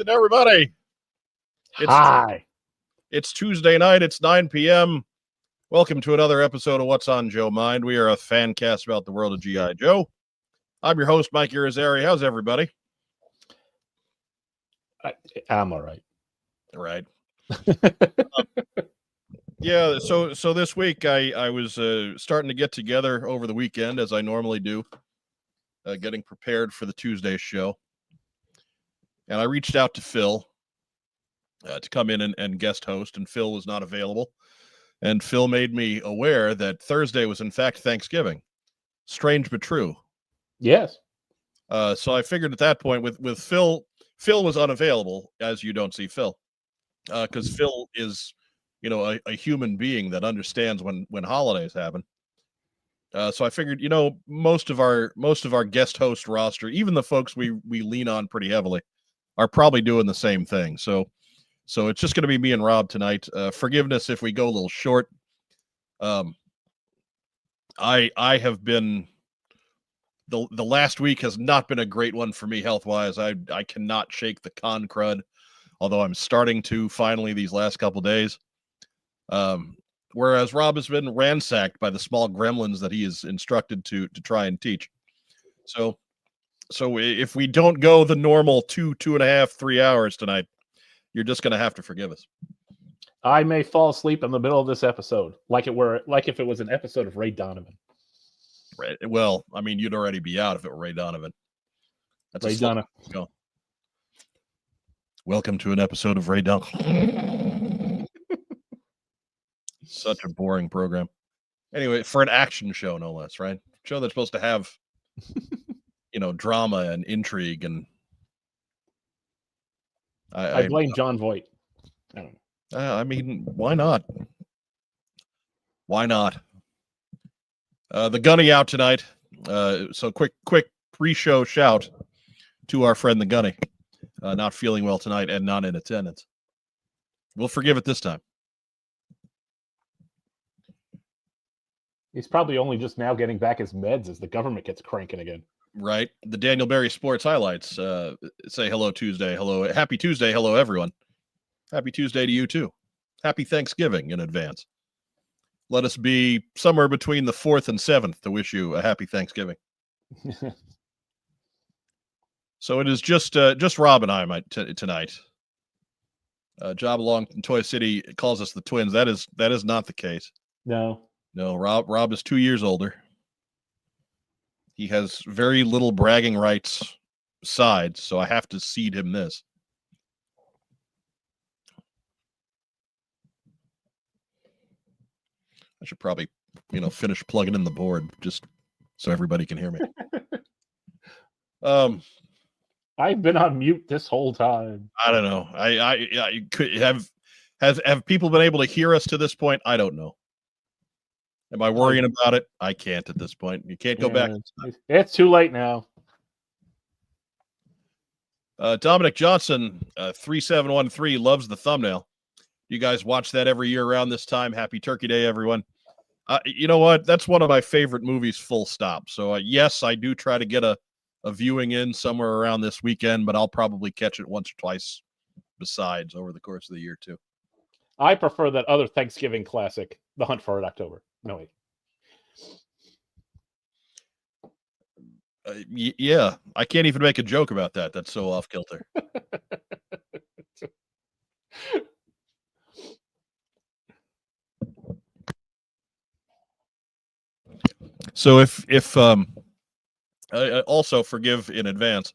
Everybody, Hi. it's Tuesday night. It's 9 p.m. Welcome to another episode of What's on Joe Mind. We are a fan cast about the world of G.I. Joe. I'm your host, Mike Irizarry. How's everybody? I'm all right. Right. Yeah. So this week I was starting to get together over the weekend as I normally do, getting prepared for the Tuesday show. And I reached out to Phil to come in and guest host, and Phil was not available. And Phil made me aware that Thursday was in fact Thanksgiving. Strange but true. Yes. So I figured at that point with Phil was unavailable, as you don't see Phil, because Phil is, a human being that understands when holidays happen. So I figured, most of our guest host roster, even the folks we lean on pretty heavily, are probably doing the same thing. So it's just going to be me and Rob tonight. Forgiveness if we go a little short. I have been the last week has not been a great one for me health wise. I cannot shake the con crud, although I'm starting to finally these last couple days. Whereas Rob has been ransacked by the small gremlins that he is instructed to try and teach. So if we don't go the normal 2.5, 3 hours tonight, you're just going to have to forgive us. I may fall asleep in the middle of this episode, like if it was an episode of Ray Donovan. Right. Well, I mean, you'd already be out if it were Ray Donovan. That's Ray Donovan. Go. Welcome to an episode of Ray Donovan. Such a boring program. Anyway, for an action show, no less, right? Show that's supposed to have, drama and intrigue, and I blame John Voight. I don't know. I mean, why not? Why not? The Gunny out tonight. So quick pre-show shout to our friend the Gunny. Not feeling well tonight and not in attendance. We'll forgive it this time. He's probably only just now getting back his meds as the government gets cranking again. Right. The Daniel Berry Sports Highlights say hello Tuesday. Hello. Happy Tuesday. Hello, everyone. Happy Tuesday to you, too. Happy Thanksgiving in advance. Let us be somewhere between the 4th and 7th to wish you a happy Thanksgiving. So it is just Rob and I tonight. Job along in Toy City calls us the twins. That is not the case. No, Rob is 2 years older. He has very little bragging rights sides, so I have to cede him this. I should probably, finish plugging in the board just so everybody can hear me. I've been on mute this whole time. I don't know. I could have people been able to hear us to this point? I don't know. Am I worrying about it? I can't at this point. You can't go back. It's too late now. Dominic Johnson, 3713, loves the thumbnail. You guys watch that every year around this time. Happy Turkey Day, everyone. You know what? That's one of my favorite movies, full stop. So, yes, I do try to get a viewing in somewhere around this weekend, but I'll probably catch it once or twice besides over the course of the year, too. I prefer that other Thanksgiving classic, The Hunt for Red October. No, wait. Yeah, I can't even make a joke about that. That's so off kilter. So if I also forgive in advance,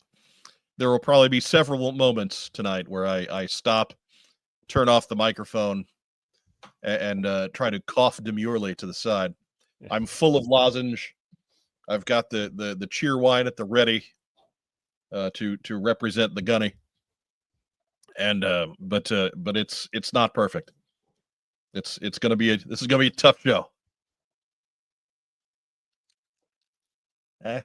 there will probably be several moments tonight where I stop, turn off the microphone, and try to cough demurely to the side. I'm full of lozenge. I've got the cheer wine at the ready to represent the Gunny. and but it's not perfect. This is gonna be a tough show. There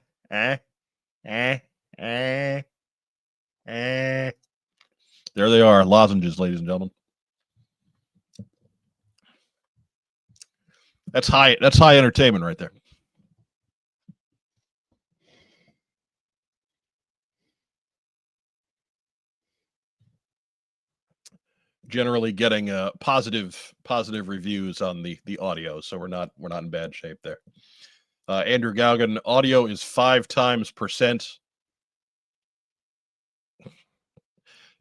they are, lozenges, ladies and gentlemen. That's high entertainment right there. Generally getting positive reviews on the audio, so we're not in bad shape there. Andrew Gaugan, audio is 5 times %.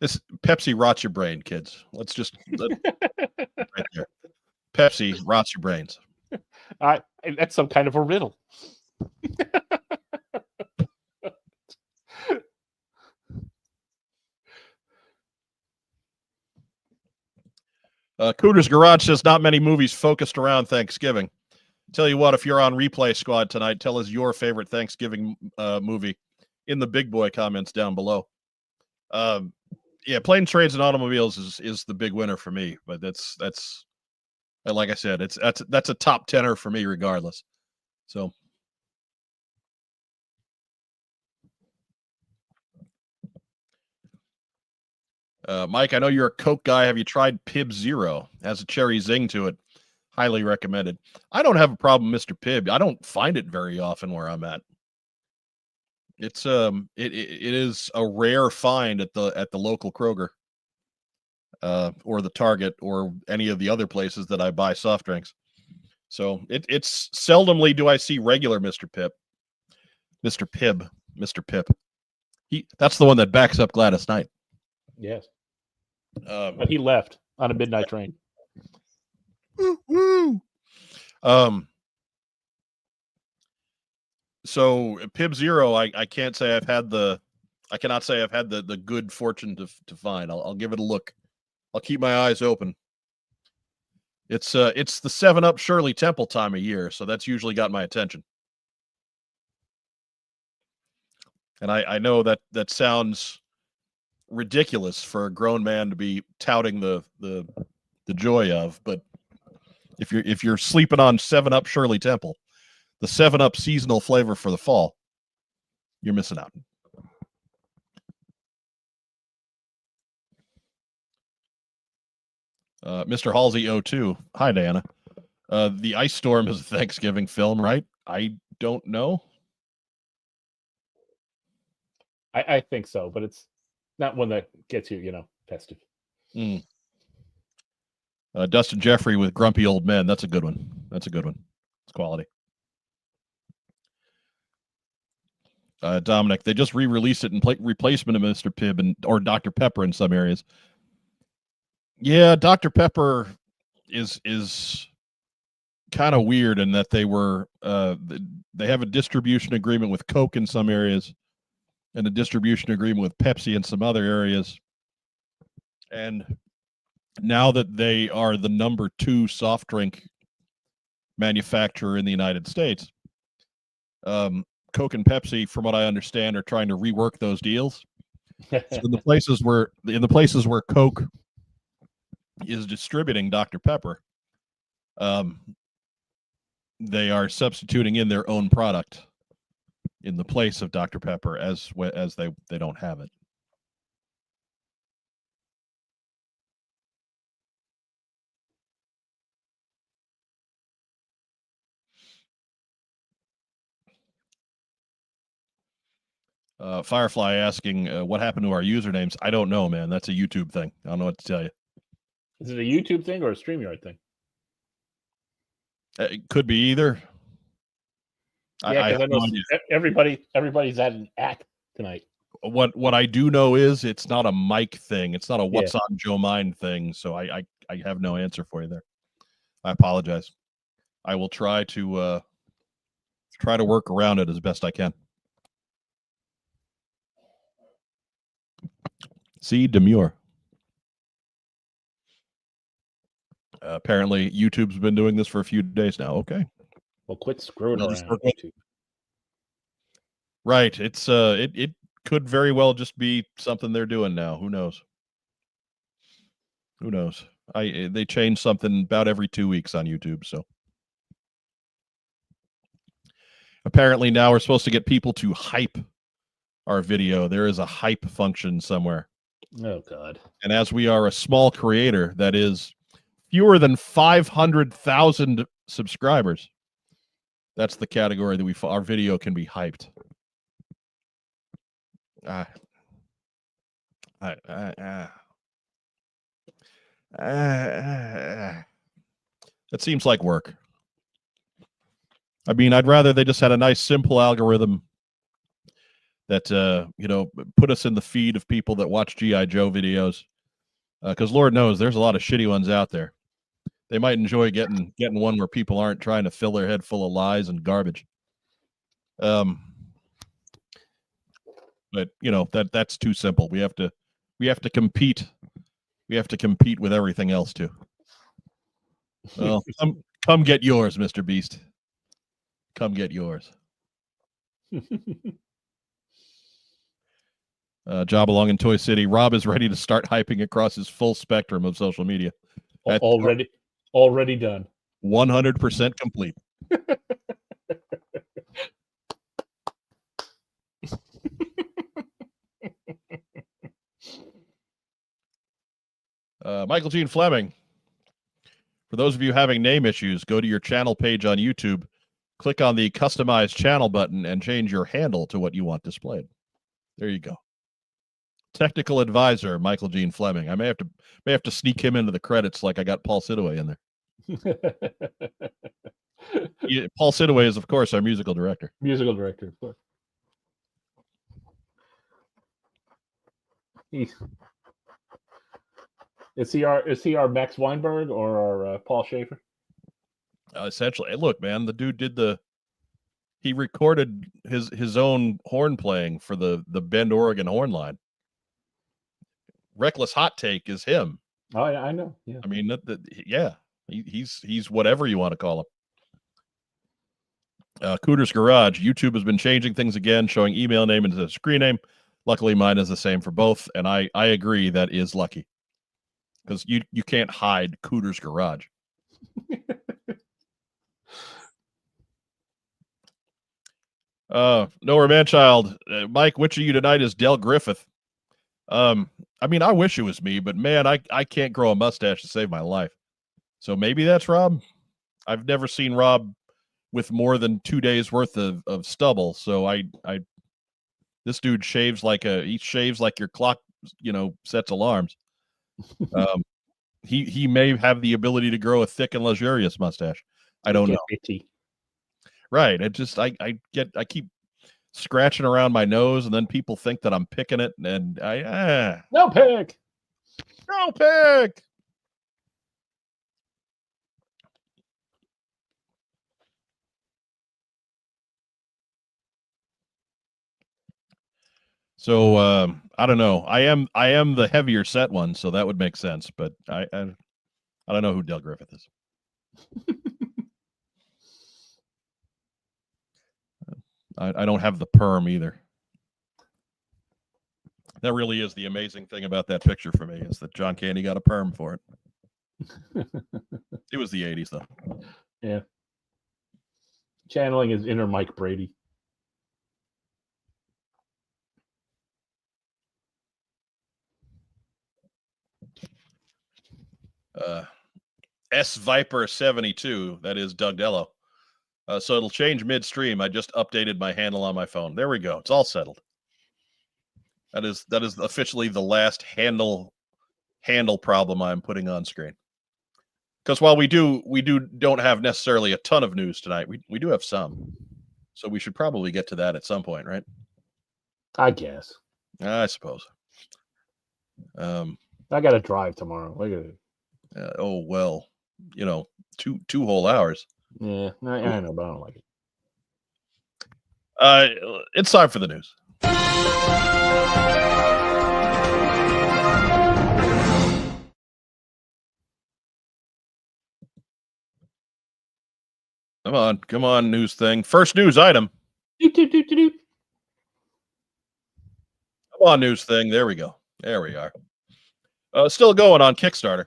This Pepsi rots your brain, kids. Let's just right there. Pepsi rots your brains. That's some kind of a riddle. Cooter's Garage says not many movies focused around Thanksgiving. Tell you what, if you're on Replay Squad tonight, tell us your favorite Thanksgiving movie in the big boy comments down below. Yeah, Planes, Trains, and Automobiles is the big winner for me, but that's like I said, that's a top 10er for me regardless. So Mike, I know you're a Coke guy. Have you tried Pib Zero? Has a cherry zing to it. Highly recommended. I don't have a problem, Mr. Pibb. I don't find it very often where I'm at. It's it is a rare find at the local Kroger, or the Target, or any of the other places that I buy soft drinks. So it's seldomly do I see regular Mr. Pibb. That's the one that backs up Gladys Knight. Yes. But he left on a midnight train. Woo! So Pib Zero, I cannot say I've had the good fortune to find. I'll give it a look. I'll keep my eyes open. It's the 7-Up Shirley Temple time of year, so that's usually got my attention. And I know that sounds ridiculous for a grown man to be touting the joy of, but if you're sleeping on 7-Up Shirley Temple, the 7-Up seasonal flavor for the fall, you're missing out. Mr. Halsey 02. Hi, Diana. The Ice Storm is a Thanksgiving film, right? I don't know. I think so, but it's not one that gets you, festive. Dustin Jeffrey with Grumpy Old Men. That's a good one. It's quality. Dominic, they just re-released it in replacement of Mr. Pibb or Dr. Pepper in some areas. Yeah, Dr. Pepper is kind of weird in that they have a distribution agreement with Coke in some areas and a distribution agreement with Pepsi in some other areas. And now that they are the number 2 soft drink manufacturer in the United States, Coke and Pepsi, from what I understand, are trying to rework those deals. So in the places where Coke is distributing Dr. Pepper, they are substituting in their own product in the place of Dr. Pepper as they don't have it. Firefly asking, what happened to our usernames? I don't know, man. That's a YouTube thing. I don't know what to tell you. Is it a YouTube thing or a StreamYard thing? It could be either. Yeah, because I know everybody's at an act tonight. What I do know is it's not a Mike thing. It's not a what's on Joe Mind thing. So I have no answer for you there. I apologize. I will try to work around it as best I can. See, demure. Apparently, YouTube's been doing this for a few days now. Okay. Well, quit screwing around. YouTube. Right. It's it could very well just be something they're doing now. Who knows? Who knows? They change something about every 2 weeks on YouTube, so apparently now we're supposed to get people to hype our video. There is a hype function somewhere. Oh God. And as we are a small creator that is fewer than 500,000 subscribers, that's the category that our video can be hyped. It seems like work. I mean, I'd rather they just had a nice, simple algorithm that put us in the feed of people that watch G.I. Joe videos. Because Lord knows there's a lot of shitty ones out there. They might enjoy getting one where people aren't trying to fill their head full of lies and garbage. But that's too simple. We have to compete. We have to compete with everything else too. Well, come get yours, Mr. Beast. Come get yours. Job along in Toy City. Rob is ready to start hyping across his full spectrum of social media. Already done. 100% complete. Michael Gene Fleming. For those of you having name issues, go to your channel page on YouTube, click on the customize channel button, and change your handle to what you want displayed. There you go. Technical advisor Michael Gene Fleming. I may have to sneak him into the credits like I got Paul Sidaway in there. Paul Sidaway is, of course, our musical director. Musical director, of course. Is he our Max Weinberg or our Paul Schaefer? Essentially, look, man, the dude he recorded his own horn playing for the Bend, Oregon horn line. Reckless Hot Take is him. Oh, I know. Yeah. I mean, he's whatever you want to call him. Cooter's Garage. YouTube has been changing things again, showing email name instead of screen name. Luckily, mine is the same for both, and I agree that is lucky because you can't hide Cooter's Garage. Nowhere Manchild. Mike, which of you tonight is Del Griffith? I mean, I wish it was me, but man, I can't grow a mustache to save my life. So maybe that's Rob. I've never seen Rob with more than 2 days worth of stubble. So this dude shaves like your clock, sets alarms. He may have the ability to grow a thick and luxurious mustache. I don't know. Right. I keep scratching around my nose, and then people think that I'm picking it, and no pick. So I don't know. I am the heavier set one, so that would make sense. But I don't know who Del Griffith is. I don't have the perm either. That really is the amazing thing about that picture for me, is that John Candy got a perm for it. It was the 80s, though. Yeah. Channeling his inner Mike Brady. S Viper 72, that is Doug Dello. So it'll change midstream. I just updated my handle on my phone. There we go. It's all settled. That is officially the last handle problem I'm putting on screen. Because while we don't have necessarily a ton of news tonight, we do have some. So we should probably get to that at some point, right? I guess. I suppose. I got to drive tomorrow. Look at it. Oh well, 2 whole hours. Yeah, I know, but I don't like it. It's time for the news. Come on, news thing. First news item. Come on, news thing. There we go. There we are. Still going on Kickstarter.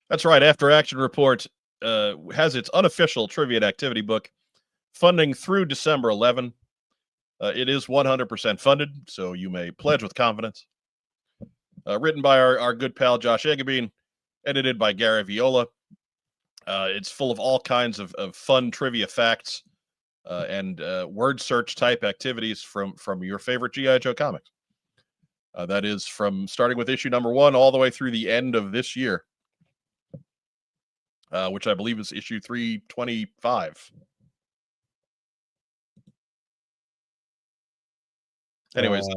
That's right. After Action Report has its unofficial trivia and activity book funding through December 11. It is 100% funded, so you may pledge with confidence. Written by our good pal Josh Eggebein, edited by Gary Viola. It's full of all kinds of fun trivia facts and word search type activities from your favorite G.I. Joe comics. That is from starting with issue number 1 all the way through the end of this year, which I believe is issue 325. Anyways,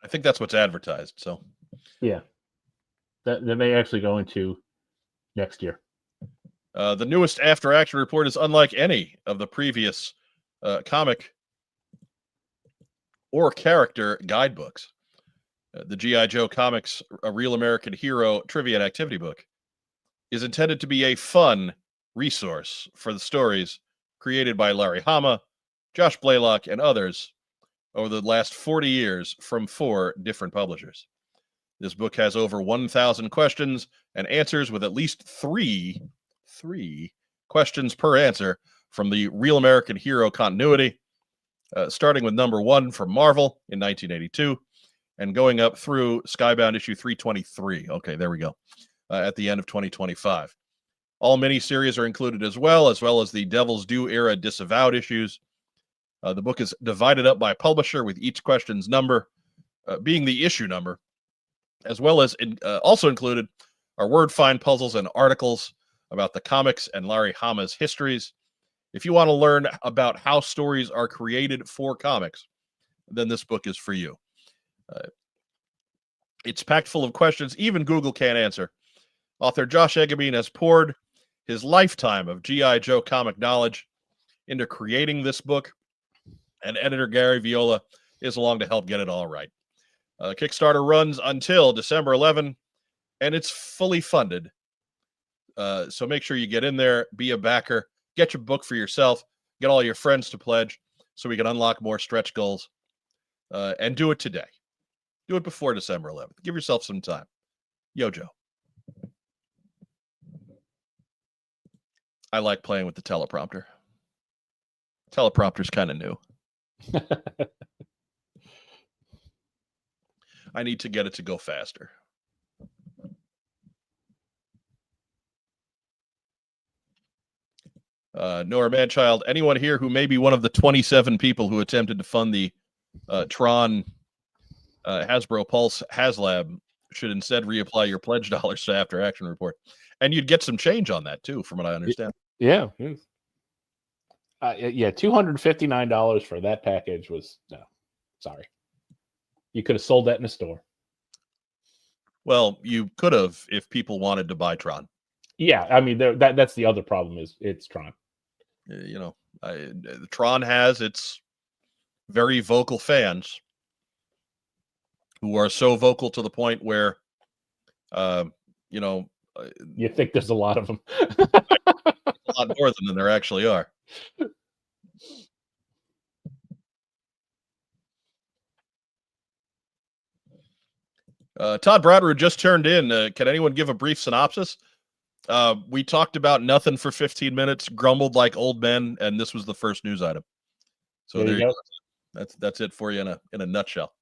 I think that's what's advertised. So, yeah, that may actually go into next year. The newest After Action Report is unlike any of the previous comic or character guidebooks. The G.I. Joe Comics, A Real American Hero Trivia and Activity Book, is intended to be a fun resource for the stories created by Larry Hama, Josh Blaylock, and others over the last 40 years from 4 different publishers. This book has over 1,000 questions and answers with at least three questions per answer from the Real American Hero continuity, starting with number 1 from Marvel in 1982 and going up through Skybound issue 323. Okay, there we go. At the end of 2025. All miniseries are included as well as the Devil's Due era disavowed issues. The book is divided up by publisher with each question's number being the issue number, as well as also included are word find puzzles and articles about the comics and Larry Hama's histories. If you want to learn about how stories are created for comics, then this book is for you. It's packed full of questions even Google can't answer. Author Josh Eggebein has poured his lifetime of G.I. Joe comic knowledge into creating this book, and editor Gary Viola is along to help get it all right. Kickstarter runs until December 11, and it's fully funded. So make sure you get in there, be a backer, get your book for yourself, get all your friends to pledge so we can unlock more stretch goals, and do it today. Do it before December 11th. Give yourself some time. Yo, Joe. I like playing with the teleprompter. Teleprompter's kind of new. I need to get it to go faster. Nora Manchild, anyone here who may be one of the 27 people who attempted to fund the Tron Hasbro Pulse HasLab should instead reapply your pledge dollars to After Action Report. And you'd get some change on that too, from what I understand. Yeah. Yeah, $259 for that package was no. Sorry. You could have sold that in a store. Well, you could have if people wanted to buy Tron. Yeah, I mean that's the other problem is it's Tron. You know, Tron has its very vocal fans who are so vocal to the point where, you know, you think there's a lot of them. A lot more than there actually are. Todd Bratterud just turned in. Can anyone give a brief synopsis? We talked about nothing for 15 minutes, grumbled like old men, and this was the first news item. So there you go. That's it for you in a nutshell.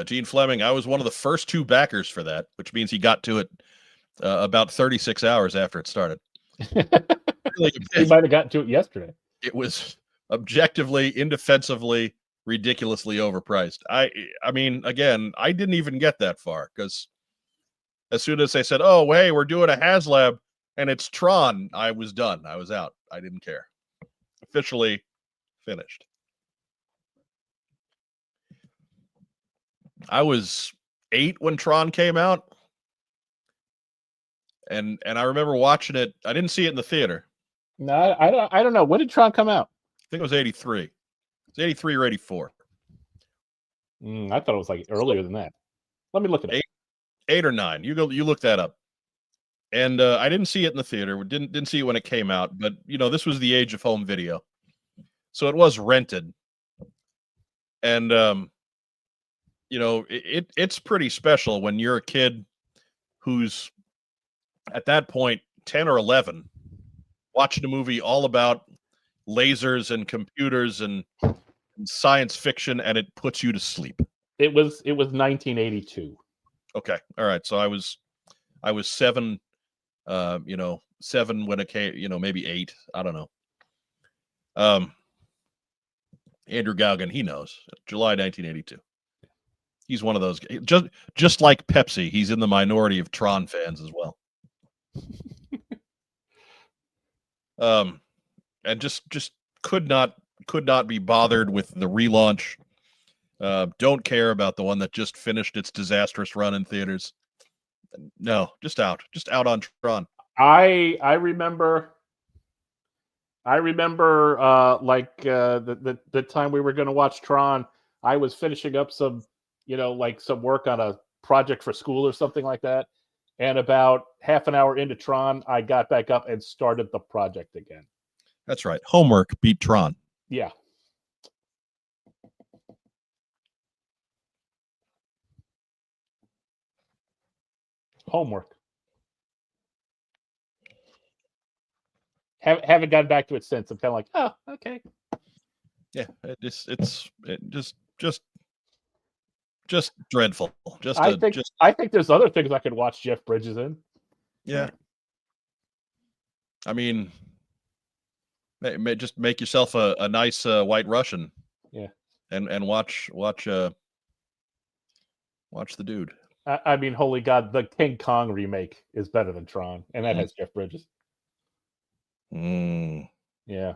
Gene Fleming, I was one of the first 2 backers for that, which means he got to it about 36 hours after it started. Really, he might have gotten to it yesterday. It was objectively, indefensively, ridiculously overpriced. I mean, again, I didn't even get that far because as soon as they said, "Oh, hey, we're doing a HasLab and it's Tron," I was done. I was out. I didn't care. Officially finished. I was 8 when Tron came out. And I remember watching it. I didn't see it in the theater. No, I don't know. When did Tron come out? I think it was 83. It's 83 or 84. I thought it was like earlier than that. Let me look it up. 8 or 9. You look that up. And I didn't see it in the theater. Didn't see it when it came out. But this was the age of home video, so it was rented. And it's pretty special when you're a kid who's at that point 10 or 11, watching a movie all about lasers and computers and science fiction, and it puts you to sleep. It was 1982. Okay, all right. So I was 7. 7 when it came. Maybe 8. I don't know. Andrew Gauguin, he knows. July 1982. He's one of those. Just like Pepsi, he's in the minority of Tron fans as well. And just could not be bothered with the relaunch. Don't care about the one that just finished its disastrous run in theaters. No, just out on Tron. I remember the time we were going to watch Tron. I was finishing up some some work on a project for school or something like that, and about half an hour into Tron, I got back up and started the project again. That's right. Homework beat Tron. Yeah. Homework. Haven't gotten back to it since. I'm kind of like, oh, okay. Yeah, it's just dreadful. I think there's other things I could watch Jeff Bridges in. Yeah. I mean, just make yourself a nice White Russian. Yeah. And watch the dude. I mean, holy God, the King Kong remake is better than Tron, and that has Jeff Bridges. Yeah.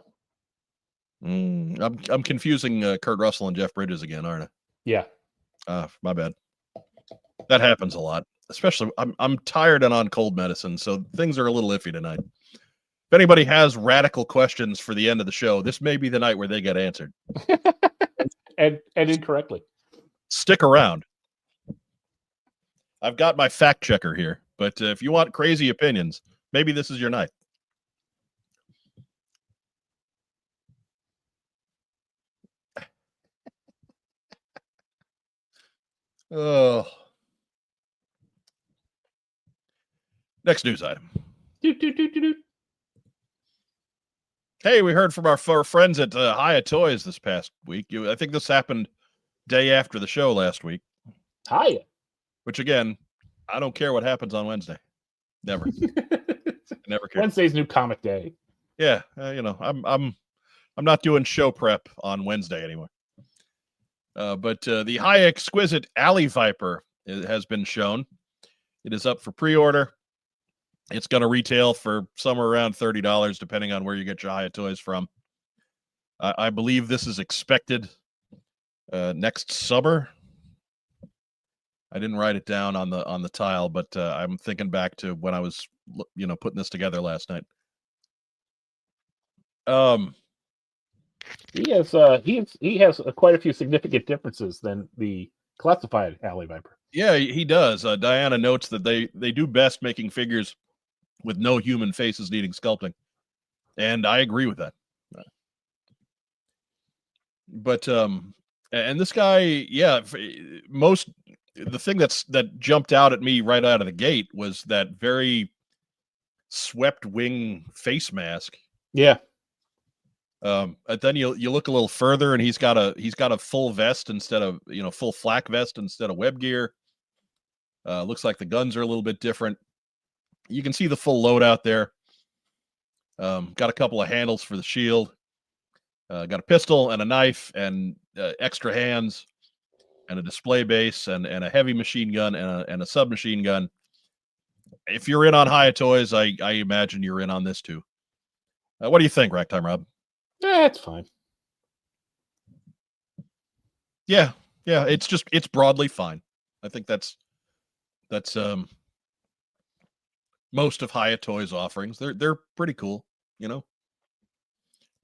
I'm confusing Kurt Russell and Jeff Bridges again, aren't I? Yeah. My bad. That happens a lot. Especially, I'm tired and on cold medicine, so things are a little iffy tonight. If anybody has radical questions for the end of the show, this may be the night where they get answered. and incorrectly. Stick around. I've got my fact checker here, but if you want crazy opinions, maybe this is your night. Oh. Next news item. Hey, we heard from our friends at Hiya Toys this past week. I think this happened day after the show last week. Hiya. Which again, I don't care what happens on Wednesday. Never. Never care. Wednesday's new comic day. Yeah, I'm not doing show prep on Wednesday anymore. But the high exquisite Alley Viper has been shown. It is up for pre-order. It's going to retail for somewhere around $30, depending on where you get your Hiya Toys from. I believe this is expected next summer. I didn't write it down on the tile, but I'm thinking back to when I was putting this together last night. He has quite a few significant differences than the classified Alley Viper. Yeah, he does. Diana notes that they do best making figures with no human faces needing sculpting, and I agree with that. But and this guy, yeah, the thing that jumped out at me right out of the gate was that very swept wing face mask. Yeah. And then you look a little further, and he's got a full vest instead of full flak vest instead of web gear. Looks like the guns are a little bit different. You can see the full loadout there. Got a couple of handles for the shield. Got a pistol and a knife and extra hands and a display base and a heavy machine gun and a submachine gun. If you're in on Hiya Toys, I imagine you're in on this too. What do you think, Ragtime Rob? It's fine. Yeah, it's broadly fine. I think that's most of Hiya Toys offerings. They're pretty cool,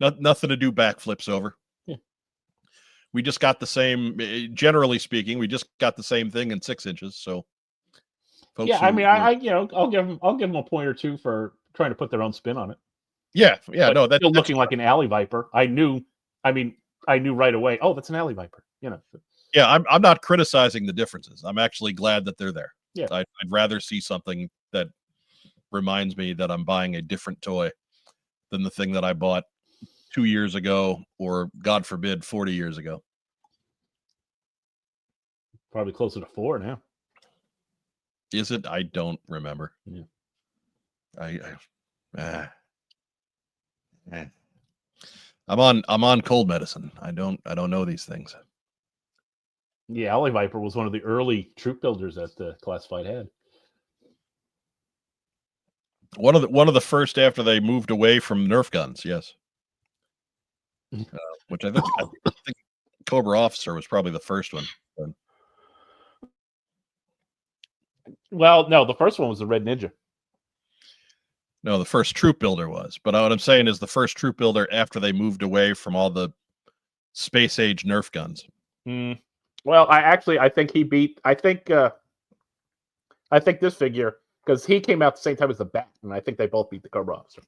Nothing to do backflips over. Yeah. we just got the same. Generally speaking, we just got the same thing in 6 inches. So, folks Yeah, I mean, I'll give them a point or two for trying to put their own spin on it. yeah, But no, that's still looking like an alley viper. I knew right away. Oh, that's an alley viper. Yeah, I'm not criticizing the differences. I'm actually glad that they're there. Yeah. I'd rather see something that reminds me that I'm buying a different toy than the thing that I bought 2 years ago, or God forbid, 40 years ago. Probably closer to 4 now. Is it? I don't remember. Yeah. I'm on cold medicine. I don't know these things. Yeah, alley viper was one of the early troop builders that the Classified had. One of the first after they moved away from Nerf guns. Yes. Which I think Cobra Officer was probably the first one. Well, no, the first one was the Red Ninja. No, the first troop builder was. But what I'm saying is the first troop builder after they moved away from all the space age Nerf guns. Well, I think he beat. I think this figure, because he came out the same time as the Bat, and I think they both beat the Cobra Officer.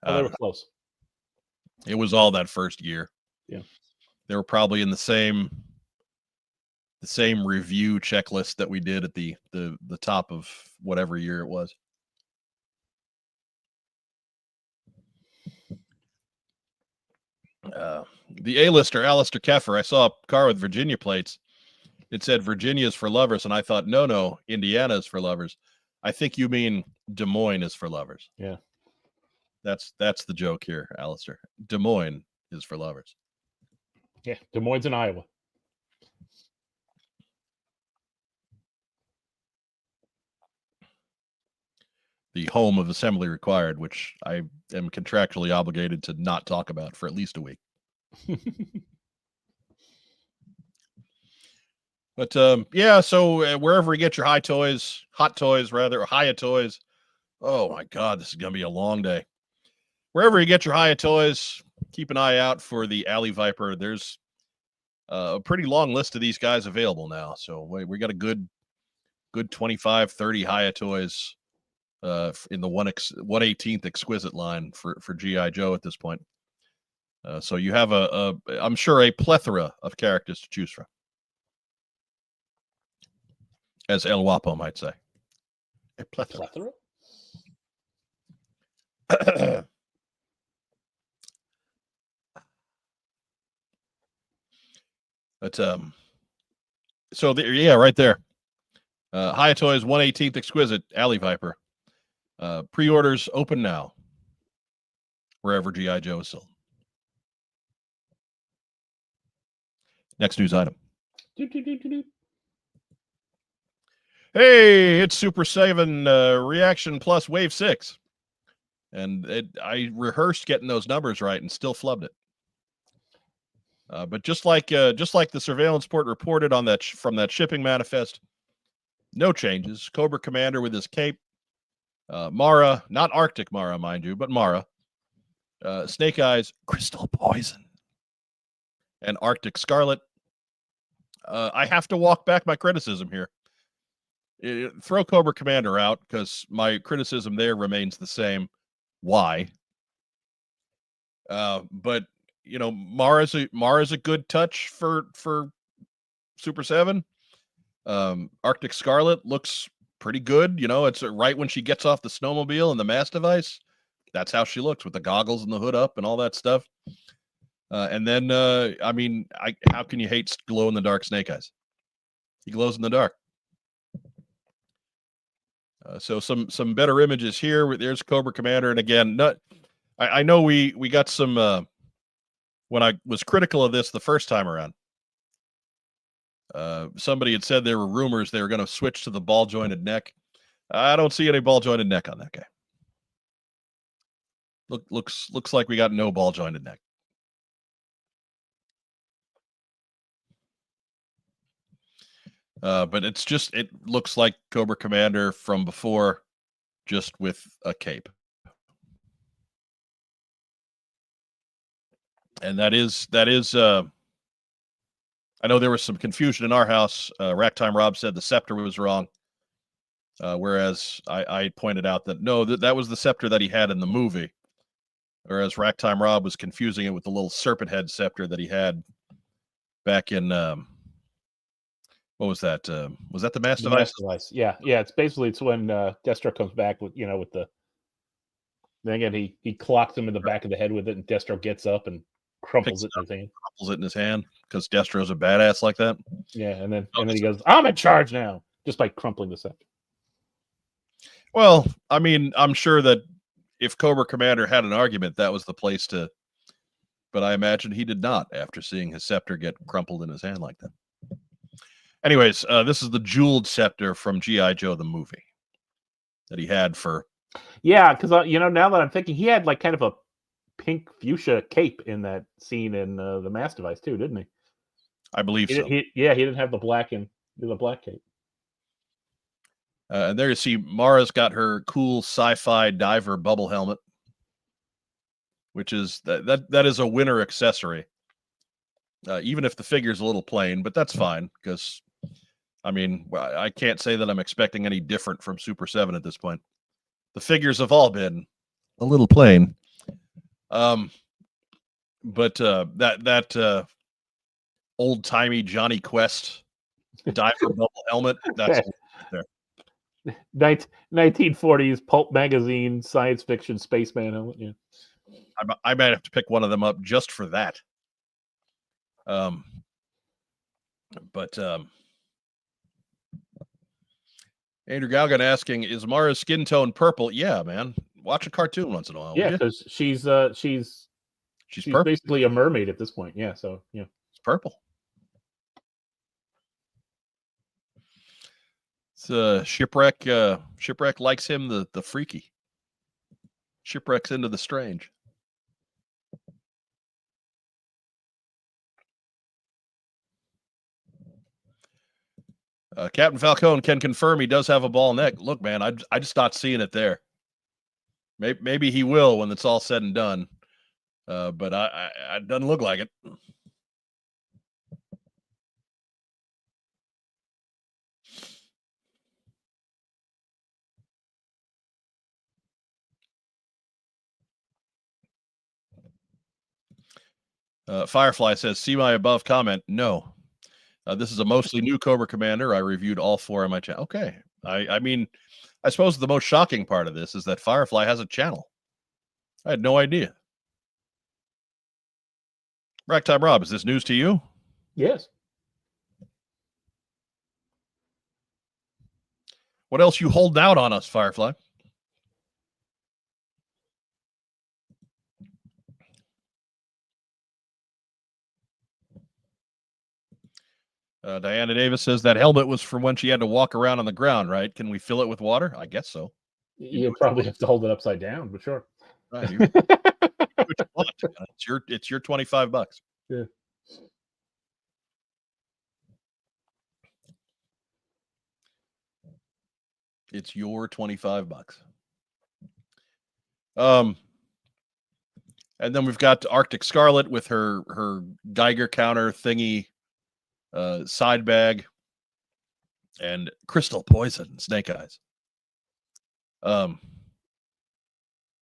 They were close. It was all that first year. Yeah, they were probably in the same review checklist that we did at the top of whatever year it was. The A-lister, Alistair Keffer, I saw a car with Virginia plates. It said Virginia's for lovers, and I thought, no, Indiana's for lovers. I think you mean Des Moines is for lovers. Yeah. That's the joke here, Alistair. Des Moines is for lovers. Yeah, Des Moines in Iowa. The home of assembly required, which I am contractually obligated to not talk about for at least a week. But yeah, so wherever you get your hot toys, or Hiya toys. Oh my God, this is gonna be a long day. Wherever you get your Hiya toys, keep an eye out for the Alley Viper. There's a pretty long list of these guys available now. So we got a good 25, 30 Hiya toys in the 1/18th exquisite line for G.I. Joe at this point. So you have I'm sure a plethora of characters to choose from, as El Guapo might say. A plethora? But so yeah, right there. Hiya Toys 1/18th exquisite Alley Viper. Pre-orders open now, wherever G.I. Joe is sold. Next news item. Hey, it's Super 7 Reaction Plus Wave 6. And I rehearsed getting those numbers right and still flubbed it. But just like the surveillance port reported on that from that shipping manifest, no changes. Cobra Commander with his cape. Mara, not Arctic Mara, mind you, but Mara. Snake Eyes, Crystal Poison. And Arctic Scarlet. I have to walk back my criticism here. Throw Cobra Commander out, because my criticism there remains the same. Why? But you know, Mara's a good touch for Super 7. Arctic Scarlet looks pretty good. You know, it's right when she gets off the snowmobile and the mass device. That's how she looks, with the goggles and the hood up and all that stuff. And then, I mean, how can you hate glow in the dark Snake Eyes? He glows in the dark. So some better images here. There's Cobra Commander, and again, I know we got some when I was critical of this the first time around. Somebody had said there were rumors they were going to switch to the ball jointed neck. I don't see any ball jointed neck on that guy. Looks like we got no ball jointed neck. But it looks like Cobra Commander from before, just with a cape. And that is I know there was some confusion in our house. Racktime Rob said the scepter was wrong, whereas I pointed out that no, that was the scepter that he had in the movie. Whereas Racktime Rob was confusing it with the little serpent head scepter that he had back in what was that? Was that the Mass Device? Yeah. It's when Destro comes back with the. Then again, he clocks him in the back of the head with it, and Destro gets up and crumples it in his hand. Crumples it in his hand because Destro's a badass like that. Yeah, and then he goes, "I'm in charge now," just by crumpling the scepter. Well, I mean, I'm sure that if Cobra Commander had an argument, that was the place to. But I imagine he did not after seeing his scepter get crumpled in his hand like that. Anyways, this is the jeweled scepter from G.I. Joe the movie that he had for. Yeah, because now that I'm thinking, he had like kind of a pink fuchsia cape in that scene in the Mass Device too, didn't he? I believe so. He didn't have the black cape. And there you see Mara's got her cool sci-fi diver bubble helmet, which is that is a winner accessory. Even if the figure's a little plain, but that's fine because, I mean, I can't say that I'm expecting any different from Super 7 at this point. The figures have all been a little plain. But that old-timey Johnny Quest diver bubble helmet, that's there. 1940s pulp magazine science fiction spaceman helmet. Yeah. I might have to pick one of them up just for that. Andrew Galgan asking, is Mara's skin tone purple? Yeah, man. Watch a cartoon once in a while. Yeah, because she's purple. Basically a mermaid at this point. Yeah, so yeah. It's purple. It's Shipwreck. Shipwreck likes him the freaky. Shipwreck's into the strange. Captain Falcone can confirm he does have a ball neck. Look, man, I just not seeing it there. Maybe he will when it's all said and done. But it doesn't look like it. Firefly says, see my above comment. No. This is a mostly new Cobra Commander. I reviewed all 4 on my channel. Okay. I mean, I suppose the most shocking part of this is that Firefly has a channel. I had no idea. Racktime Rob, is this news to you? Yes. What else you holding out on us, Firefly? Diana Davis says that helmet was from when she had to walk around on the ground, right? Can we fill it with water? I guess so. You probably have to hold it upside down, but sure. Right, it's your $25. Yeah. It's your $25. And then we've got Arctic Scarlet with her Geiger counter thingy, side bag, and crystal poison, snake eyes.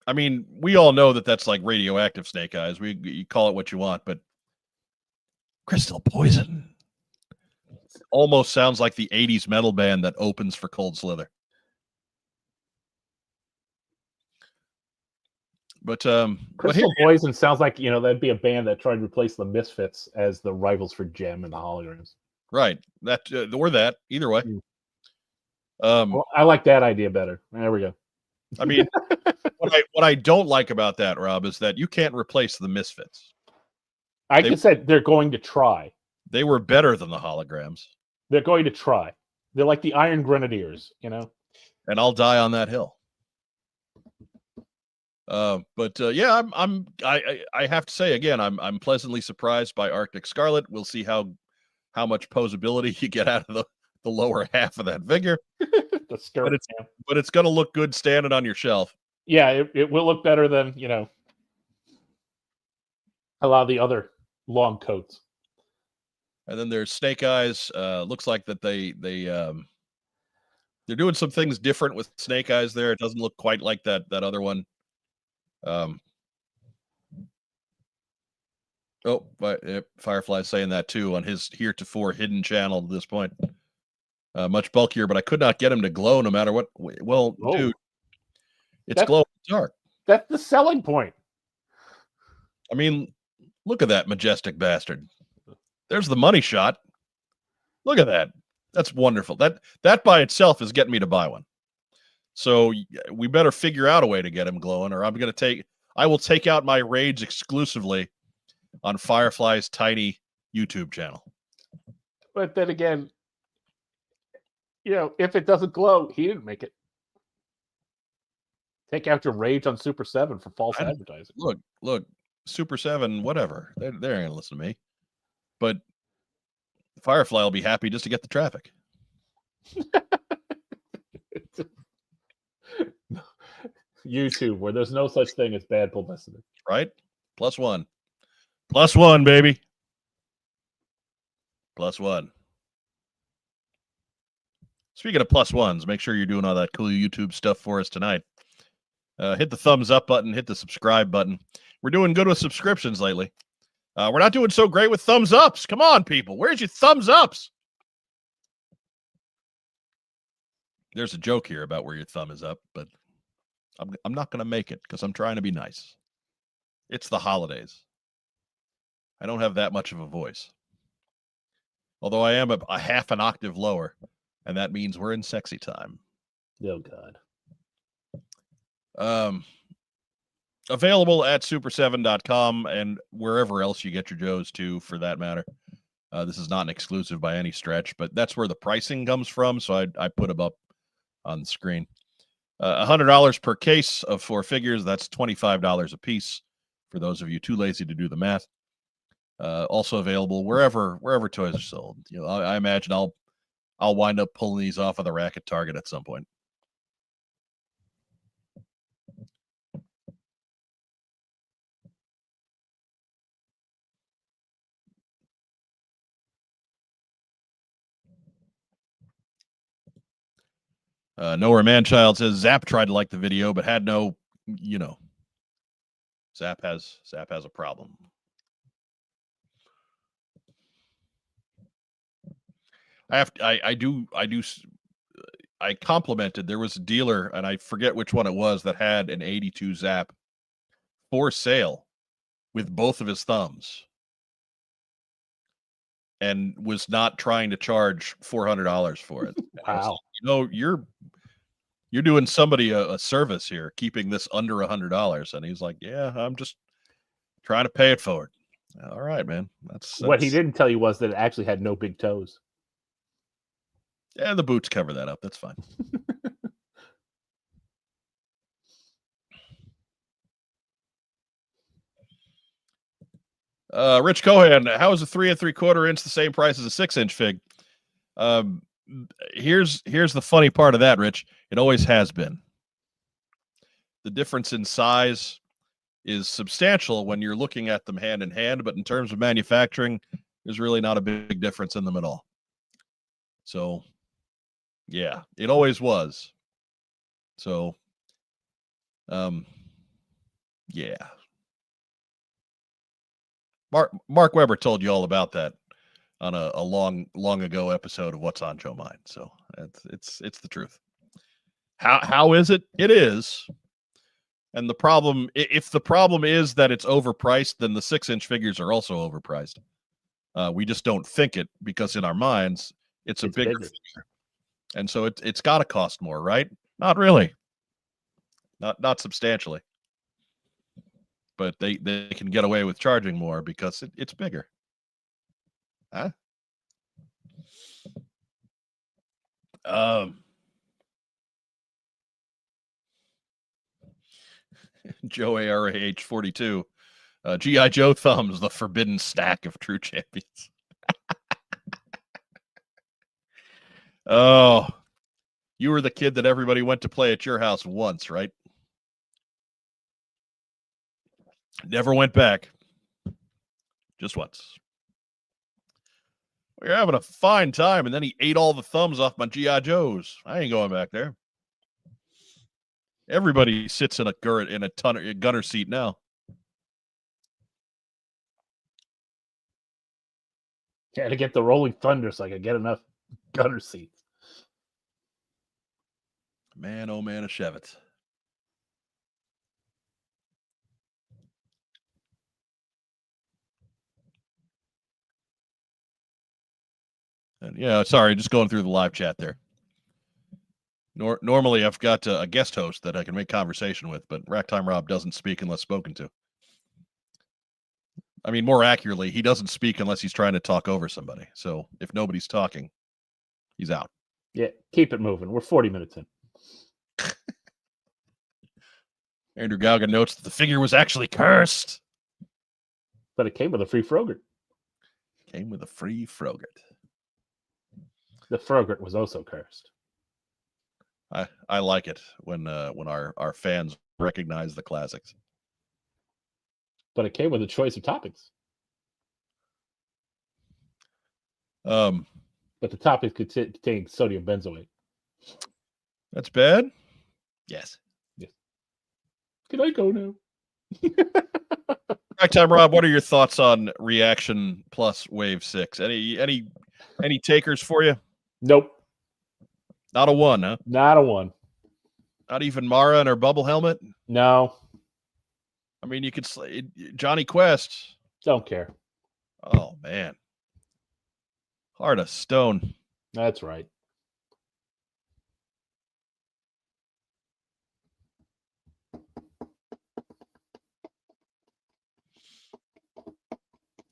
I mean, we all know that that's like radioactive snake eyes. You call it what you want, but crystal poison almost sounds like the 80s metal band that opens for Cold Slither. But Crystal Poison sounds like, that'd be a band that tried to replace the Misfits as the rivals for Gem and the Holograms. Right. That or that, either way. Well, I like that idea better. There we go. I mean, what I don't like about that, Rob, is that you can't replace the Misfits. I just said they're going to try. They were better than the Holograms. They're going to try. They're like the Iron Grenadiers, And I'll die on that hill. Yeah, I have to say again, I'm pleasantly surprised by Arctic Scarlet. We'll see how much posability you get out of the lower half of that figure. The skirt, but it's going to look good standing on your shelf. Yeah, it will look better than a lot of the other long coats. And then there's Snake Eyes. Looks like that they're doing some things different with Snake Eyes there. It doesn't look quite like that other one. Firefly's saying that too on his heretofore hidden channel to this point. Much bulkier, but I could not get him to glow no matter what. Well, dude, it's glow in the dark. That's the selling point. I mean, look at that majestic bastard. There's the money shot. Look at that. That's wonderful. That by itself is getting me to buy one. So we better figure out a way to get him glowing, or I will take out my rage exclusively on Firefly's tiny YouTube channel. But then again, if it doesn't glow, he didn't make it. Take out your rage on Super 7 for false advertising. Look, Super 7, whatever. They're not going to listen to me. But Firefly will be happy just to get the traffic. YouTube, where there's no such thing as bad publicity. Right? +1. +1, baby. +1. Speaking of +1s, make sure you're doing all that cool YouTube stuff for us tonight. Hit the thumbs up button, hit the subscribe button. We're doing good with subscriptions lately. We're not doing so great with thumbs ups. Come on, people. Where's your thumbs ups? There's a joke here about where your thumb is up, but I'm not going to make it because I'm trying to be nice. It's the holidays. I don't have that much of a voice. Although I am a half an octave lower, and that means we're in sexy time. Oh, God. Available at super7.com and wherever else you get your Joes too, for that matter. This is not an exclusive by any stretch, but that's where the pricing comes from. So I put them up on the screen. $100 per case of 4 figures. That's $25 a piece for those of you too lazy to do the math. Also available wherever toys are sold. I imagine I'll wind up pulling these off of the rack at Target at some point. Nowhere Manchild says Zap tried to like the video, but had no, Zap has a problem. I complimented. There was a dealer, and I forget which one it was, that had an 82 Zap for sale with both of his thumbs, and was not trying to charge $400 for it. Wow. You're doing somebody a service here, keeping this under $100. And he's like, yeah, I'm just trying to pay it forward. All right, man. That's what he didn't tell you was that it actually had no big toes. Yeah, the boots cover that up. That's fine. Rich Cohan, how is a 3 3/4 inch the same price as a 6-inch fig? Here's the funny part of that, Rich. It always has been. The difference in size is substantial when you're looking at them hand in hand, but in terms of manufacturing, there's really not a big difference in them at all. So, yeah, it always was. So, yeah. Mark Weber told you all about that on a long ago episode of What's on Joe Mind. So it's the truth. How is it? It is. And the problem, if the problem is that it's overpriced, then the 6-inch figures are also overpriced. We just don't think it, because in our minds it's a bigger figure, and so it's got to cost more, right? Not really. Not substantially. But they can get away with charging more because it's bigger. Huh? Joe ARAH 42. G.I. Joe thumbs, the forbidden stack of true champions. Oh, you were the kid that everybody went to play at your house once, right? Never went back. Just once. You're having a fine time, and then he ate all the thumbs off my GI Joes. I ain't going back there. Everybody sits in a gunner seat now. Yeah, to get the Rolling Thunder so I could get enough gunner seats. Man, oh man, a Chevette. And yeah, sorry, just going through the live chat there. Normally, I've got a guest host that I can make conversation with, but Racktime Rob doesn't speak unless spoken to. I mean, more accurately, he doesn't speak unless he's trying to talk over somebody. So if nobody's talking, he's out. Yeah, keep it moving. We're 40 minutes in. Andrew Gauga notes that the figure was actually cursed. But it came with a free Frogurt. Came with a free Frogurt. The Frogurt was also cursed. I like it when our fans recognize the classics. But it came with a choice of toppings. But the toppings contain sodium benzoate. That's bad? Yes. Can I go now? Ragtime Rob, what are your thoughts on Reaction Plus Wave 6? Any takers for you? Nope. Not a one, huh? Not a one. Not even Mara and her bubble helmet? No. I mean, you could Johnny Quest. Don't care. Oh, man. Heart of stone. That's right.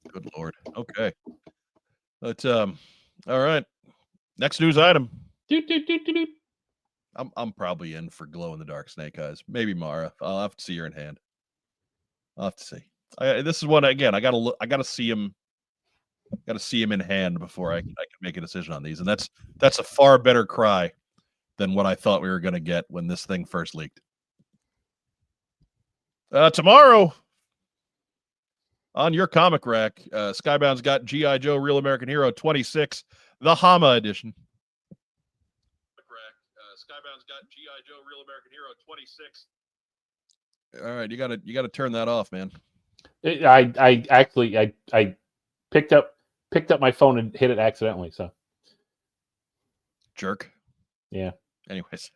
Good Lord. Okay. But all right. Next news item. I'm probably in for glow in the dark snake eyes. Maybe Mara. I'll have to see her in hand. I'll have to see. This is one again. I gotta see him. Got to see him in hand before I can make a decision on these, and that's a far better cry than what I thought we were going to get when this thing first leaked. Tomorrow on your comic rack, Skybound's got G.I. Joe Real American Hero 26, the Hama edition. Skybound's got G.I. Joe Real American Hero 26. All right, you gotta turn that off, man. I actually picked up my phone and hit it accidentally. So jerk. Yeah. Anyways.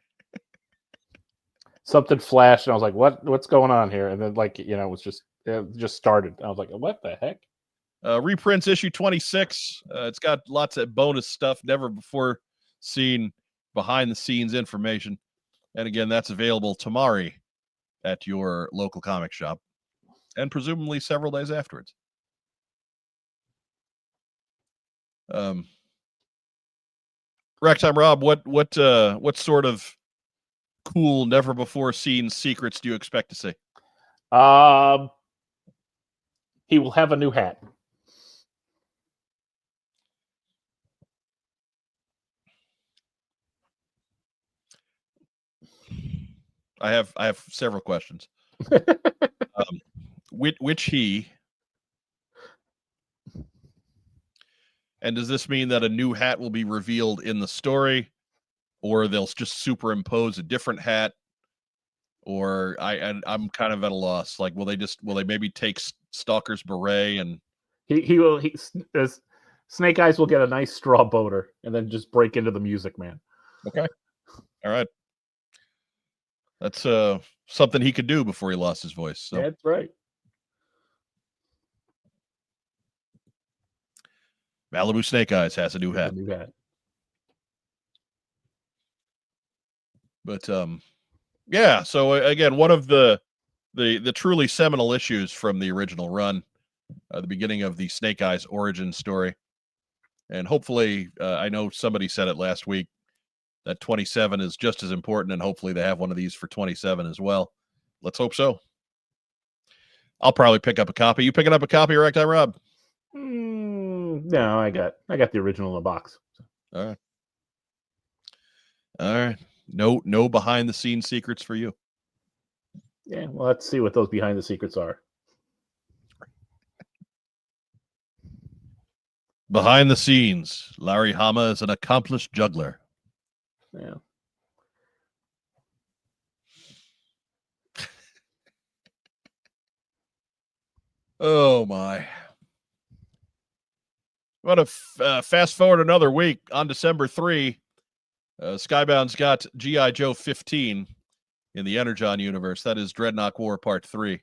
Something flashed and I was like, what's going on here? And then it just started. I was like, what the heck? Reprints issue 26. It's got lots of bonus stuff, never before seen behind the scenes information. And again, that's available tomorrow at your local comic shop and presumably several days afterwards. Racktime Rob, what sort of cool, never before seen secrets do you expect to see? He will have a new hat. I have several questions. Which he? And does this mean that a new hat will be revealed in the story, or they'll just superimpose a different hat? Or I'm kind of at a loss. Like, will they maybe take Stalker's beret and Snake Eyes will get a nice straw boater and then just break into the Music Man. Okay. All right. That's something he could do before he lost his voice. So. That's right. Malibu Snake Eyes has a new hat. But yeah, so again, one of the truly seminal issues from the original run, the beginning of the Snake Eyes origin story. And hopefully, I know somebody said it last week, that 27 is just as important, and hopefully they have one of these for 27 as well. Let's hope so. I'll probably pick up a copy. You picking up a copy, Ragtime Rob? No, I got the original in the box. All right. All right. No behind the scenes secrets for you. Yeah, well, let's see what those behind the secrets are. Behind the scenes, Larry Hama is an accomplished juggler. Yeah. Oh my. Want to fast forward another week on December 3. Skybound's got G.I. Joe 15 in the Energon universe. That is Dreadnought War Part 3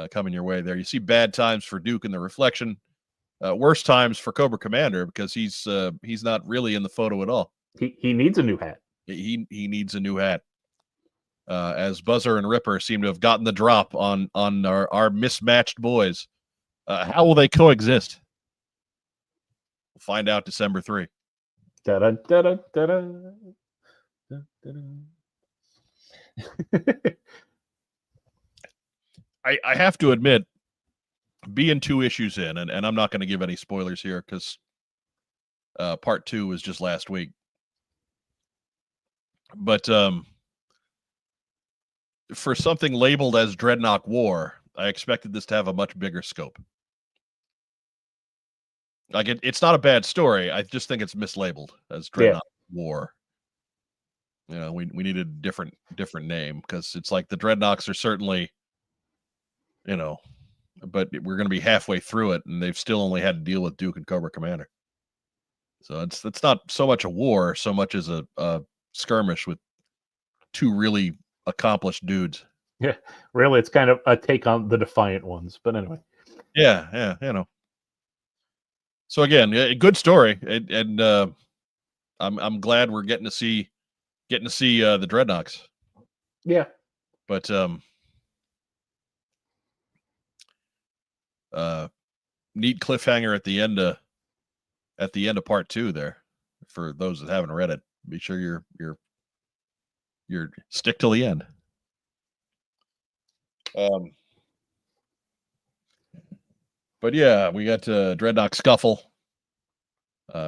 coming your way there. You see bad times for Duke in the Reflection. Worse times for Cobra Commander because he's not really in the photo at all. He needs a new hat. He needs a new hat. As Buzzer and Ripper seem to have gotten the drop on our mismatched boys. How will they coexist? We'll find out December 3. Da-da, da-da, da-da. Da-da. I have to admit, being 2 issues in, and I'm not going to give any spoilers here because part 2 was just last week. But for something labeled as Dreadnought War, I expected this to have a much bigger scope. Like it's not a bad story. I just think it's mislabeled as Dreadnought War. You know, we needed a different name because it's like the Dreadnoughts are certainly, you know, but we're going to be halfway through it, and they've still only had to deal with Duke and Cobra Commander. So it's not so much a war, so much as a skirmish with 2 really accomplished dudes. Yeah, really, it's kind of a take on the Defiant Ones. But anyway. Yeah, you know. So again, a good story, and I'm glad we're getting to see the Dreadnoughts. Yeah. But neat cliffhanger at the end of part 2 there for those that haven't read it. Be sure you're stick till the end. But yeah, we got Dreadnought Scuffle.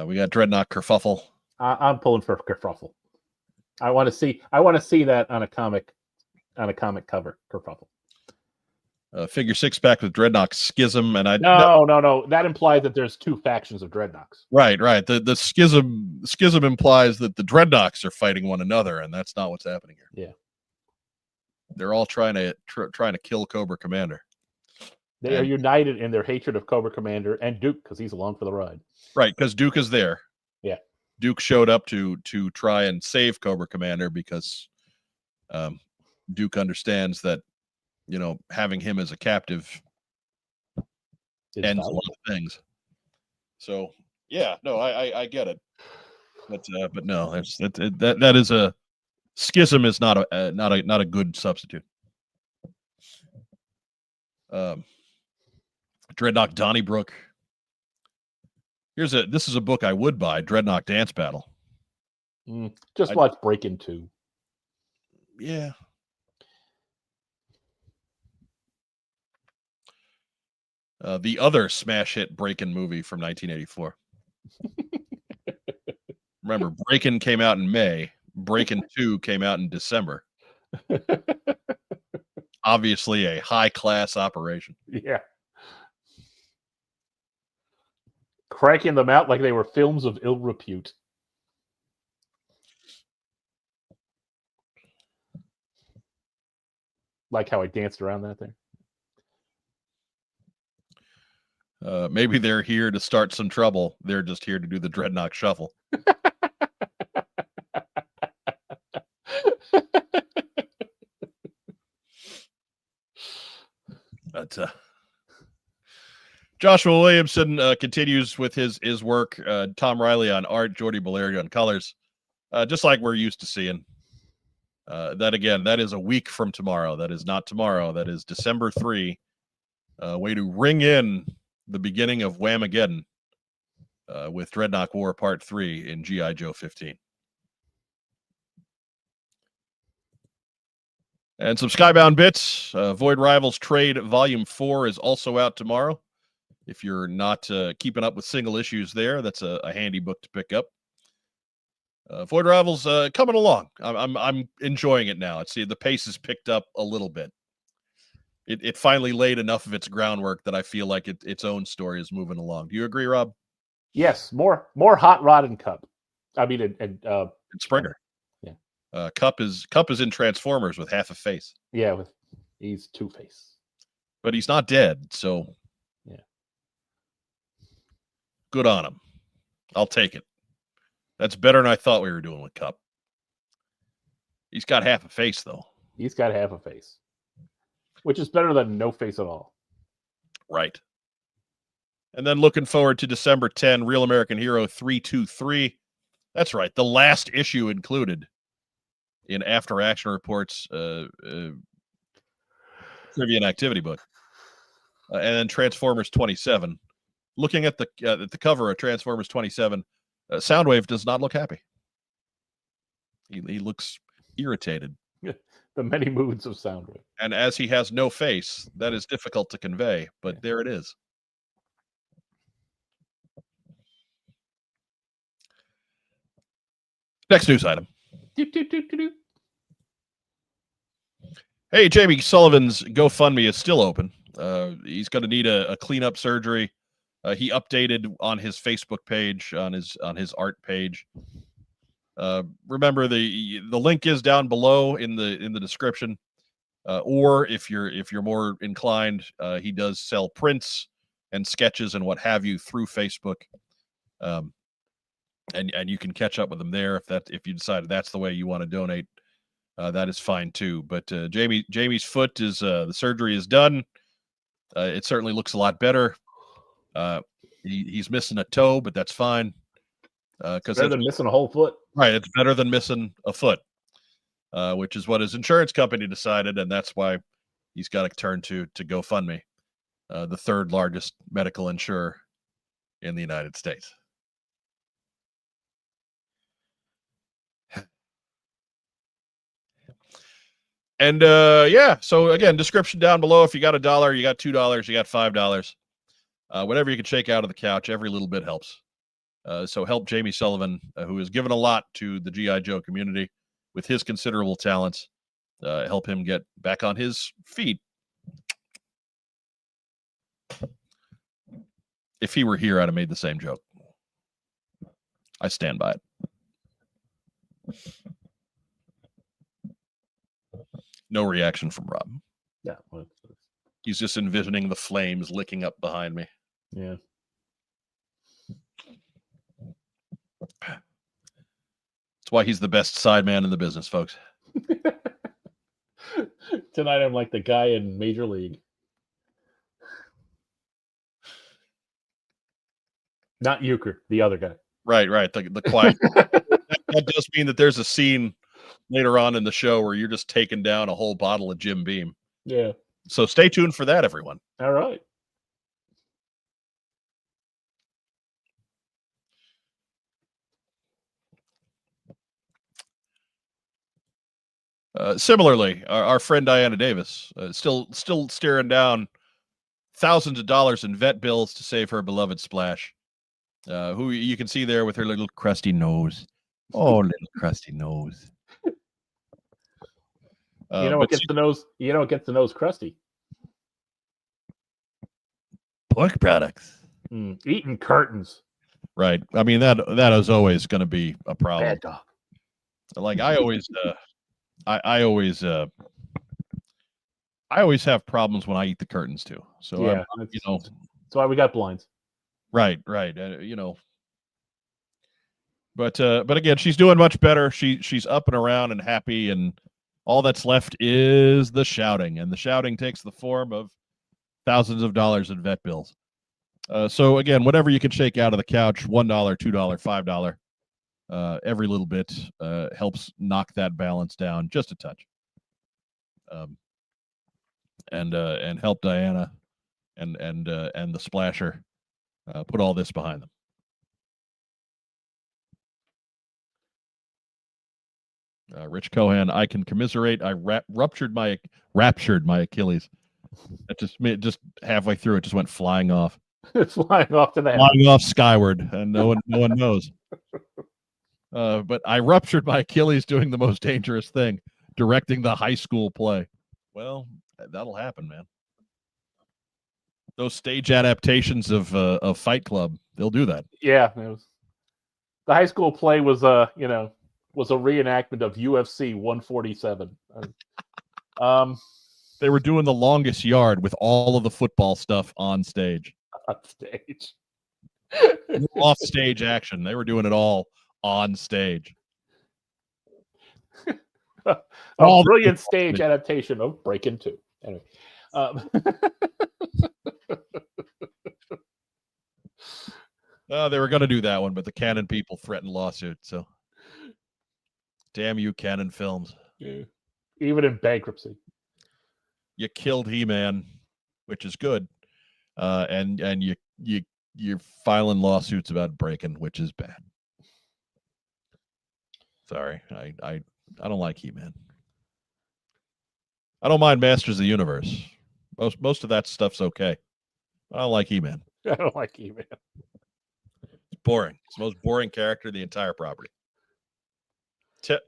We got Dreadnought Kerfuffle. I'm pulling for Kerfuffle. I want to see that on a comic cover. Kerfuffle. Figure 6-pack with Dreadnought Schism, and No. That implies that there's 2 factions of Dreadnoughts. Right. The schism implies that the Dreadnoughts are fighting one another, and that's not what's happening here. Yeah, they're all trying to kill Cobra Commander. They are united in their hatred of Cobra Commander and Duke because he's along for the ride. Right, because Duke is there. Yeah, Duke showed up to try and save Cobra Commander because Duke understands that, you know, having him as a captive ends a lot of things. So yeah, no, I get it, but no, that is a schism is not a good substitute. Dreadnought Donnybrook. This is a book I would buy. Dreadnought Dance Battle. Just watch Break-In 2. Yeah. The other smash hit Break-In movie from 1984. Remember, Break-In came out in May. Break-In 2 came out in December. Obviously a high-class operation. Yeah. Cranking them out like they were films of ill repute. Like how I danced around that there. Maybe they're here to start some trouble. They're just here to do the Dreadnought Shuffle. But Joshua Williamson continues with his work. Tom Riley on art, Jordi Beleri on colors, just like we're used to seeing. That again, that is a week from tomorrow. That is not tomorrow. That is December 3. Way to ring in the beginning of Whamageddon with Dreadnought War Part 3 in G.I. Joe 15. And some Skybound bits. Void Rivals Trade Volume 4 is also out tomorrow. If you're not keeping up with single issues there, that's a handy book to pick up. Void Rivals coming along. I'm enjoying it now. See, the pace has picked up a little bit. It finally laid enough of its groundwork that I feel like its own story is moving along. Do you agree, Rob? Yes, more Hot Rod and Cup. I mean, and Springer. Yeah. Cup is in Transformers with half a face. Yeah, he's Two-Face. But he's not dead, so yeah, good on him. I'll take it. That's better than I thought we were doing with Cup. He's got half a face, though. He's got half a face, which is better than no face at all. Right. And then looking forward to December 10, Real American Hero 323. That's right. The last issue included in After Action Reports Trivia and Activity book. And then Transformers 27. Looking at the cover of Transformers 27, Soundwave does not look happy. He looks irritated. The many moods of Soundwave. And as he has no face, that is difficult to convey, but there it is. Next news item. Hey, Jamie Sullivan's GoFundMe is still open. He's going to need a cleanup surgery. He updated on his Facebook page, on his art page. Remember the link is down below in the description. Or if you're more inclined, he does sell prints and sketches and what have you through Facebook. And you can catch up with him there if you decide that's the way you want to donate. That is fine too. But Jamie's foot is the surgery is done. It certainly looks a lot better. He's missing a toe, but that's fine. Because better than missing a whole foot. Right, it's better than missing a foot, which is what his insurance company decided, and that's why he's got to turn to GoFundMe, the third largest medical insurer in the United States. And so again, description down below. If you got $1, you got $2, you got $5, whatever you can shake out of the couch, every little bit helps. So help Jamie Sullivan, who has given a lot to the G.I. Joe community with his considerable talents. Help him get back on his feet. If he were here, I'd have made the same joke. I stand by it. No reaction from Rob. Yeah. He's just envisioning the flames licking up behind me. Yeah. That's why he's the best side man in the business, folks. Tonight I'm like the guy in Major League. Not Euchre, the other guy. Right. The quiet. That does mean that there's a scene later on in the show where you're just taking down a whole bottle of Jim Beam. Yeah. So stay tuned for that, everyone. All right. Similarly, our friend Diana Davis still staring down thousands of dollars in vet bills to save her beloved Splash, who you can see there with her little crusty nose. Oh, little crusty nose. What gets the nose? You know what gets the nose crusty? Pork products. Eating curtains. Right. I mean that is always going to be a problem. Bad dog. Like I always have problems when I eat the curtains too. So yeah, that's why we got blinds. Right. But again, she's doing much better. She's up and around and happy, and all that's left is the shouting, and the shouting takes the form of thousands of dollars in vet bills. So again, whatever you can shake out of the couch, $1, $2, $5, every little bit helps knock that balance down just a touch. And help Diana and the Splasher put all this behind them. Rich Cohan, I can commiserate. I ruptured my Achilles. That just halfway through, it just went flying off. It's flying off to the flying off skyward, and no one knows. But I ruptured my Achilles doing the most dangerous thing, directing the high school play. Well, that'll happen, man. Those stage adaptations of Fight Club, They'll do that. Yeah, the high school play was was a reenactment of UFC 147. They were doing the longest yard with all of the football stuff on stage. On stage. Off stage action. They were doing it all on stage. A brilliant stage adaptation of Breakin' 2. Anyway. They were going to do that one, but the Canon people threatened lawsuit. So, damn you, Canon Films. Yeah. Even in bankruptcy. You killed He-Man, which is good, and you're filing lawsuits about Breakin', which is bad. Sorry, I don't like He-Man. I don't mind Masters of the Universe. Most of that stuff's okay. I don't like He-Man. I don't like He-Man. It's boring. It's the most boring character in the entire property.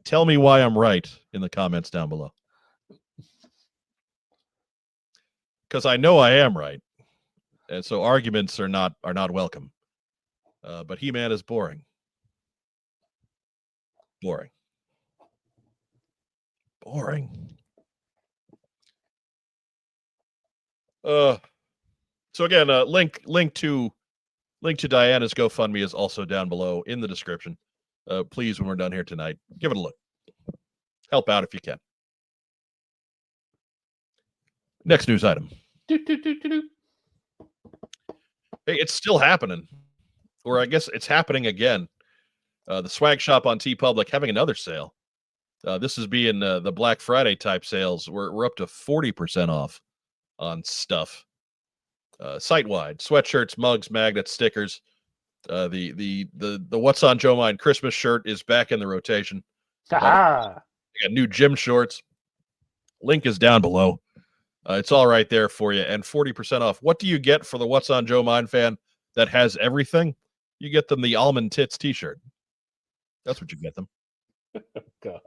Tell me why I'm right in the comments down below. Because I know I am right, and so arguments are not welcome. But He-Man is boring. Boring. So again, link to Diana's GoFundMe is also down below in the description. Please, when we're done here tonight, give it a look. Help out if you can. Next news item. Hey, it's still happening, or I guess it's happening again. The swag shop on TeePublic having another sale. This is being the Black Friday type sales. We're up to 40% off on stuff. Site-wide sweatshirts, mugs, magnets, stickers. The What's on Joe Mind Christmas shirt is back in the rotation. Got new gym shorts. Link is down below. It's all right there for you, and 40% off. What do you get for the What's on Joe Mind fan that has everything? You get them the Almond Tits t-shirt. That's what you get them. God.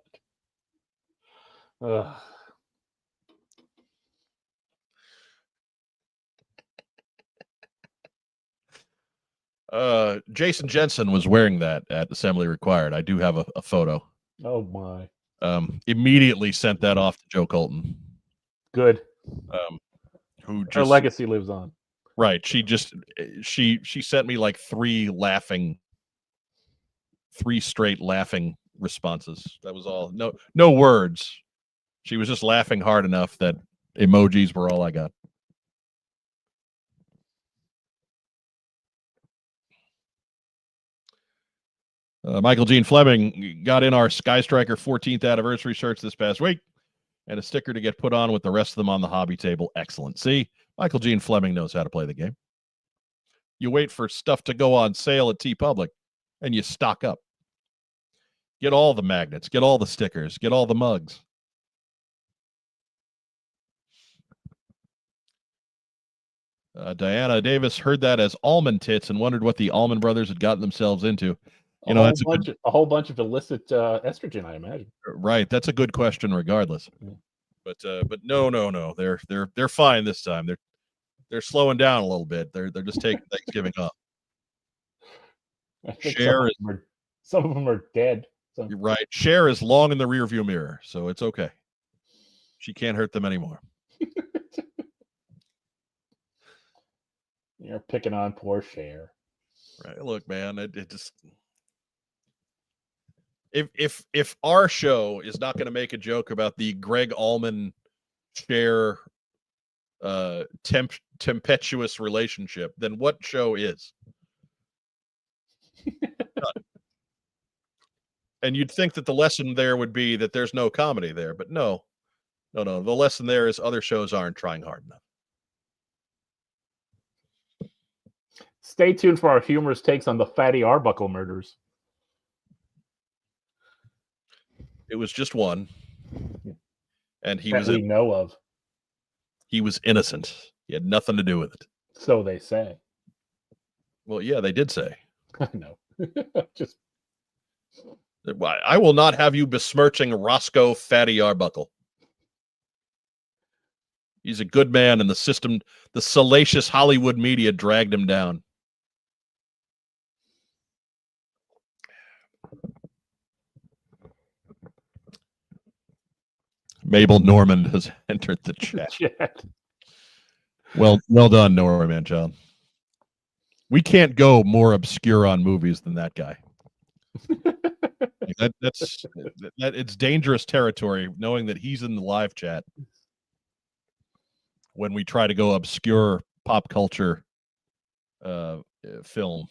Jason Jensen was wearing that at Assembly Required. I do have a photo. Oh my. Immediately sent that off to Joe Colton. Good. Who just, her legacy lives on. Right. She sent me like three straight laughing responses. That was all. No words. She was just laughing hard enough that emojis were all I got. Michael Gene Fleming got in our Sky Striker 14th anniversary shirts this past week, and a sticker to get put on with the rest of them on the hobby table. Excellent. See, Michael Gene Fleming knows how to play the game. You wait for stuff to go on sale at TeePublic, and you stock up. Get all the magnets, get all the stickers, get all the mugs. Diana Davis heard that as almond tits and wondered what the Allman Brothers had gotten themselves into. That's a whole bunch of illicit estrogen, I imagine. Right, that's a good question, regardless. Yeah. But no, they're fine this time. They're slowing down a little bit. They're just taking Thanksgiving off. I think some of them are dead. So. You're right. Cher is long in the rearview mirror, so it's okay. She can't hurt them anymore. You're picking on poor Cher. Right. Look, man, it just. If our show is not going to make a joke about the Greg Allman Cher tempestuous relationship, then what show is? And you'd think that the lesson there would be that there's no comedy there, but no. The lesson there is other shows aren't trying hard enough. Stay tuned for our humorous takes on the Fatty Arbuckle murders. It was just one, and he was innocent. He had nothing to do with it. So they say. Well, yeah, they did say. I know. Just. I will not have you besmirching Roscoe Fatty Arbuckle. He's a good man, and the system, the salacious Hollywood media dragged him down. Mabel Normand has entered the chat. Well done, Norman John. We can't go more obscure on movies than that guy. That's it's dangerous territory, knowing that he's in the live chat when we try to go obscure pop culture film.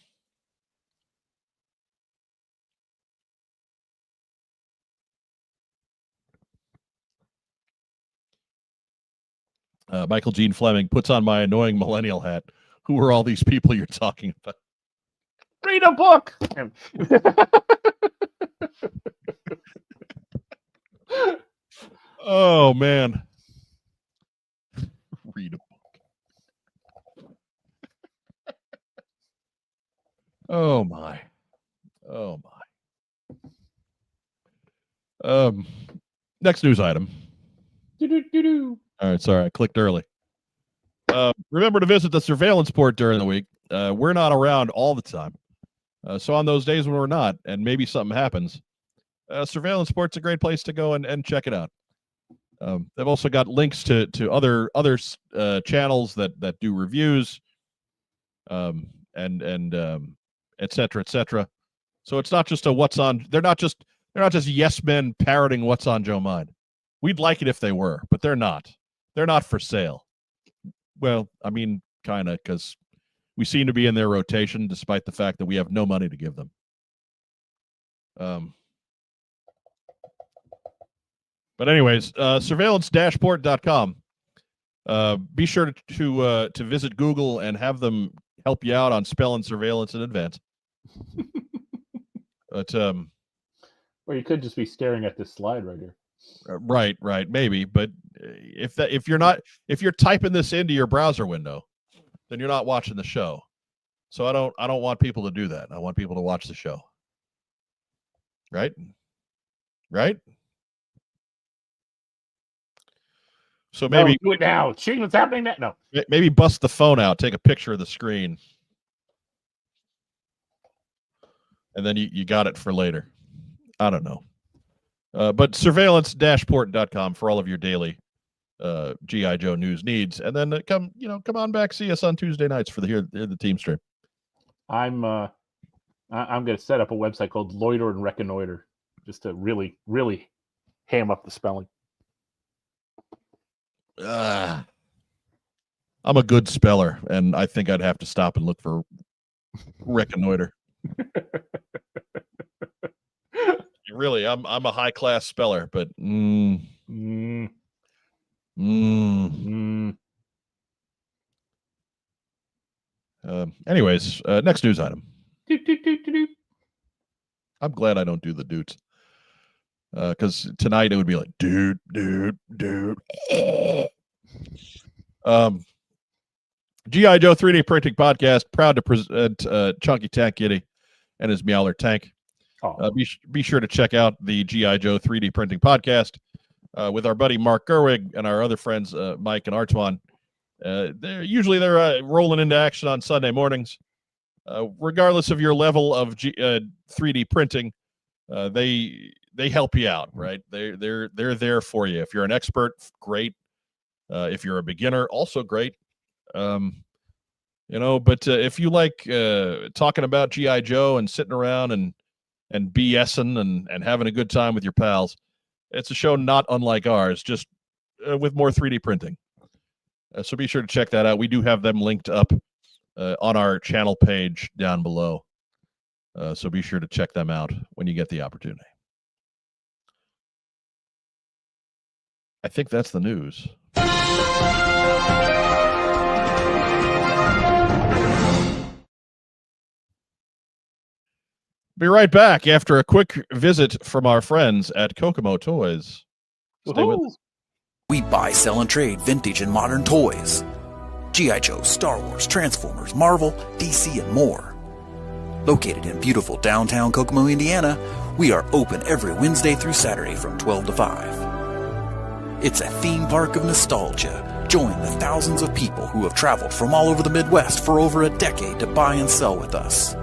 Michael Gene Fleming puts on my annoying millennial hat. Who are all these people you're talking about? Read a book. Oh man. Read a book. Oh my. Next news item. All right, sorry, I clicked early. Remember to visit the surveillance port during the week. We're not around all the time. So on those days when we're not, and maybe something happens, surveillance port's a great place to go and check it out. They've also got links to other channels that do reviews, and et cetera, et cetera. So it's not just a what's on. They're not just yes men parroting what's on Joe Mind. We'd like it if they were, but they're not. They're not for sale. Well, I mean, kind of, because we seem to be in their rotation, despite the fact that we have no money to give them. But anyways, surveillance-port.com. Be sure to visit Google and have them help you out on spelling surveillance in advance. But or you could just be staring at this slide right here. Right, maybe. But if you're typing this into your browser window, then you're not watching the show. So I don't want people to do that. I want people to watch the show. Right? So maybe do it now. See what's happening now. No. Maybe bust the phone out, take a picture of the screen, and then you got it for later. I don't know. But surveillance-port.com for all of your daily G.I. Joe news needs, and then come on back, see us on Tuesday nights for the TeamStream. I'm going to set up a website called Loiter and Reconnoiter, just to really, really ham up the spelling. I'm a good speller, and I think I'd have to stop and look for reconnoiter. Really, I'm a high class speller, but anyways, next news item. I'm glad I don't do the dudes. Because tonight it would be like, dude. G.I. Joe 3D Printing Podcast, proud to present Chunky Tank Kitty and his Meowler Tank. Be sure to check out the G.I. Joe 3D Printing Podcast with our buddy Mark Gerwig and our other friends, Mike and Artwan. They're rolling into action on Sunday mornings. Regardless of your level of 3D printing, they help you out, right? They're there for you. If you're an expert, great. If you're a beginner, also great. But if you like talking about G.I. Joe and sitting around and BSing and having a good time with your pals, it's a show not unlike ours, just with more 3D printing. So be sure to check that out. We do have them linked up on our channel page down below. So be sure to check them out when you get the opportunity. I think that's the news. Be right back after a quick visit from our friends at Kokomo Toys. Stay with us. We buy, sell, and trade vintage and modern toys. G.I. Joe, Star Wars, Transformers, Marvel, DC, and more. Located in beautiful downtown Kokomo, Indiana, we are open every Wednesday through Saturday from 12 to 5. It's a theme park of nostalgia. Join the thousands of people who have traveled from all over the Midwest for over a decade to buy and sell with us.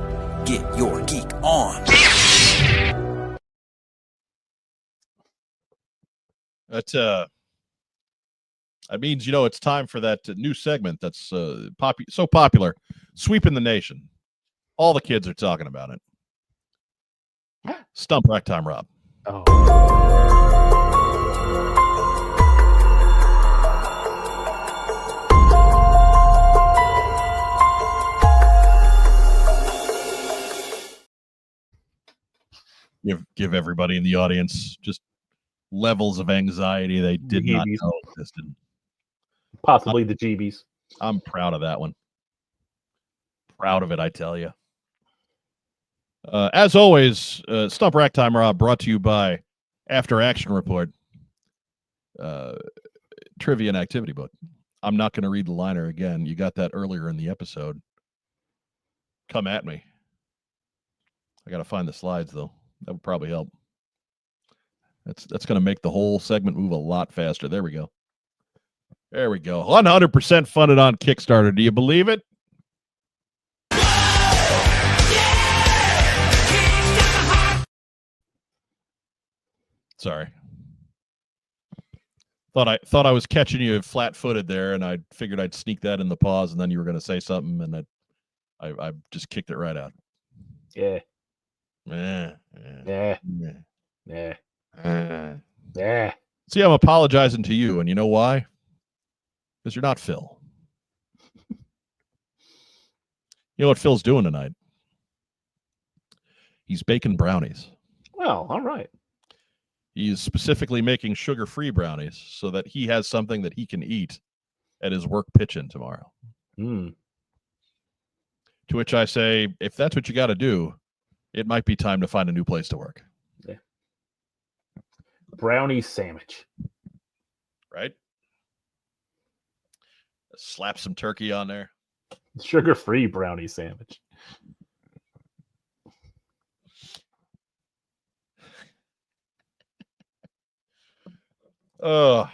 Get your geek on. That means, you know, it's time for that new segment that's so popular, sweeping the nation. All the kids are talking about it. Stump Rack Time, Rob. Oh. Give everybody in the audience just levels of anxiety they did not know existed. Possibly the GBs. I'm proud of that one. Proud of it, I tell you. As always, Stump Rack Time, Rob, brought to you by After Action Report, Trivia and Activity Book. I'm not going to read the liner again. You got that earlier in the episode. Come at me. I got to find the slides, though. That would probably help. That's going to make the whole segment move a lot faster. There we go. There we go. 100% funded on Kickstarter. Do you believe it? Sorry. Thought I was catching you flat-footed there, and I figured I'd sneak that in the pause, and then you were going to say something, and I just kicked it right out. Yeah. Yeah. See, I'm apologizing to you, and you know why? Because you're not Phil. You know what Phil's doing tonight? He's baking brownies. Well, all right. He's specifically making sugar-free brownies so that he has something that he can eat at his work pitch-in tomorrow. Mm. To which I say, if that's what you got to do, it might be time to find a new place to work. Yeah. Brownie sandwich. Right? Slap some turkey on there. Sugar-free brownie sandwich. Bart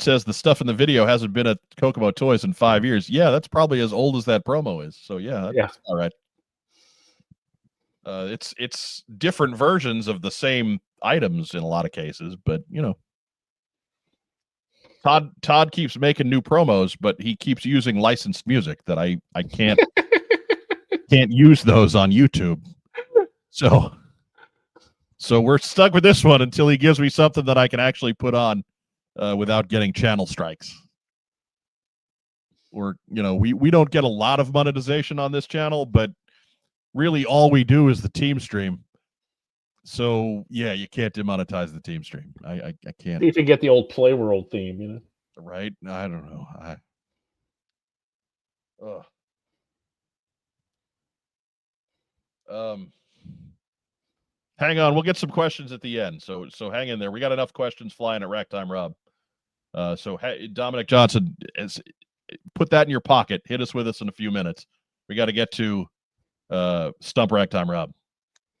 says the stuff in the video hasn't been at Kokomo Toys in 5 years. Yeah, that's probably as old as that promo is. So yeah, that's all right. It's different versions of the same items in a lot of cases, but you know, Todd keeps making new promos, but he keeps using licensed music that I can't can't use those on YouTube. So we're stuck with this one until he gives me something that I can actually put on without getting channel strikes. Or, you know, we don't get a lot of monetization on this channel, but really all we do is the TeamStream. So, yeah, you can't demonetize the TeamStream. I can't. See if you get the old Playworld theme, you know? Right? I don't know. Hang on, we'll get some questions at the end. So hang in there. We got enough questions flying at Rack Time, Rob. Dominic Johnson, put that in your pocket. Hit us with us in a few minutes. We got to get to Stump Rack Time, Rob.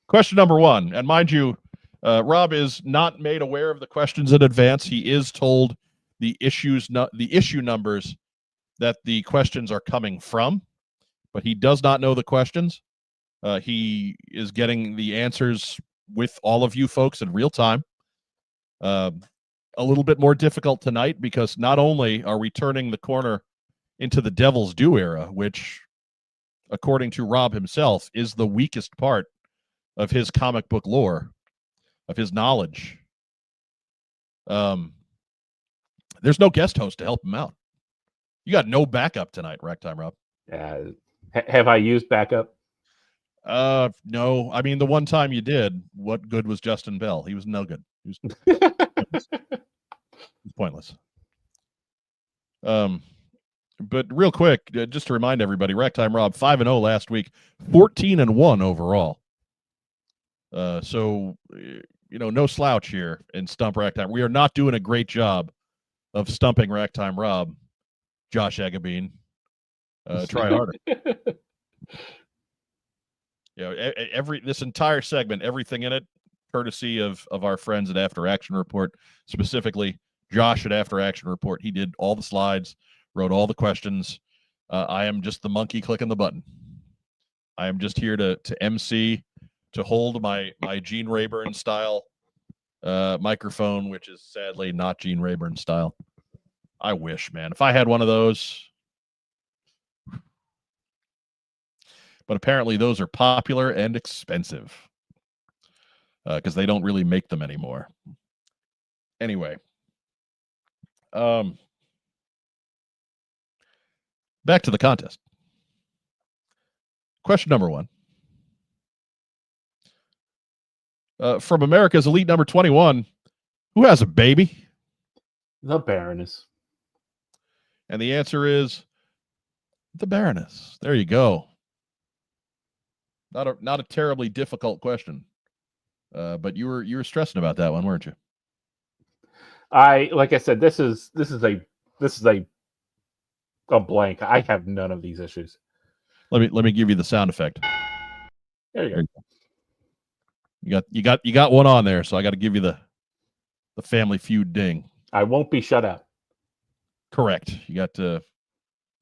Question number 1, and mind you, Rob is not made aware of the questions in advance. He is told the issue numbers that the questions are coming from, but he does not know the questions. He is getting the answers with all of you folks in real time. A little bit more difficult tonight because not only are we turning the corner into the Devil's Due era, which, according to Rob himself, is the weakest part of his comic book lore, of his knowledge. There's no guest host to help him out. You got no backup tonight, Rack Time, Rob. Have I used backup? No. I mean, the one time you did, what good was Justin Bell? He was no good. He was pointless. But real quick, just to remind everybody, Rack Time Rob 5-0 last week, 14-1 overall. So you know, no slouch here in Stump Rack Time. We are not doing a great job of stumping Rack Time Rob, Josh Egabine. Try harder. You know, this entire segment, everything in it, courtesy of our friends at After Action Report, specifically Josh at After Action Report. He did all the slides, wrote all the questions. I am just the monkey clicking the button. I am just here to MC, to hold my Gene Rayburn style microphone, which is sadly not Gene Rayburn style. I wish, man. If I had one of those. But apparently those are popular and expensive because they don't really make them anymore. Anyway. Back to the contest. Question number 1. From America's Elite number 21, who has a baby? The Baroness. And the answer is the Baroness. There you go. Not a terribly difficult question. But you were stressing about that one, weren't you? Like I said, this is a blank. I have none of these issues. Let me give you the sound effect. There you go. You got one on there, so I got to give you the Family Feud ding. I won't be shut out. Correct. You got the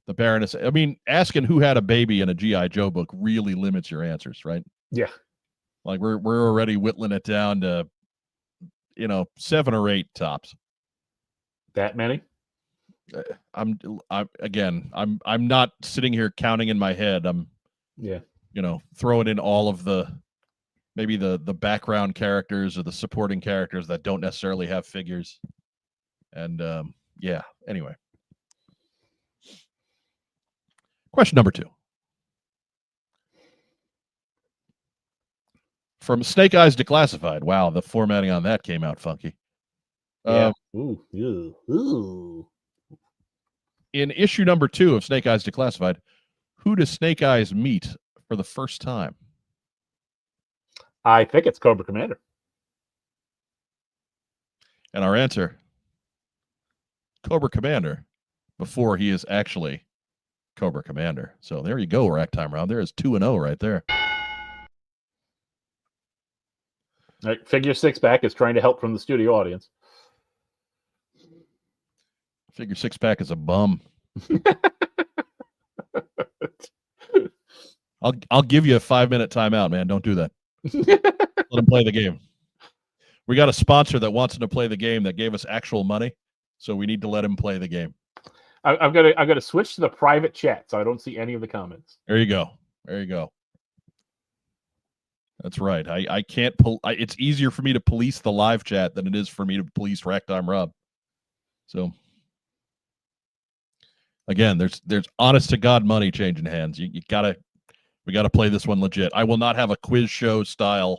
Baroness. I mean, asking who had a baby in a G.I. Joe book really limits your answers, right? Yeah. Like we're already whittling it down to 7 or 8 tops. That many? I'm not sitting here counting in my head. I'm throwing in all of the background characters or the supporting characters that don't necessarily have figures. And anyway. Question number 2. From Snake Eyes Declassified. Wow, the formatting on that came out funky. Yeah. Ooh. In issue number 2 of Snake Eyes Declassified, who does Snake Eyes meet for the first time? I think it's Cobra Commander. And our answer, Cobra Commander, before he is actually Cobra Commander. So there you go, Rack Time Round. There is 2-0 right there. All right, Figure 6-pack is trying to help from the studio audience. Figure 6-pack is a bum. I'll give you a 5-minute timeout, man. Don't do that. Let him play the game. We got a sponsor that wants him to play the game that gave us actual money, so we need to let him play the game. I've got to switch to the private chat, so I don't see any of the comments. There you go. That's right. I can't. It's easier for me to police the live chat than it is for me to police Racktime Rob. So again, there's honest to God money changing hands. We gotta play this one legit. I will not have a quiz show style.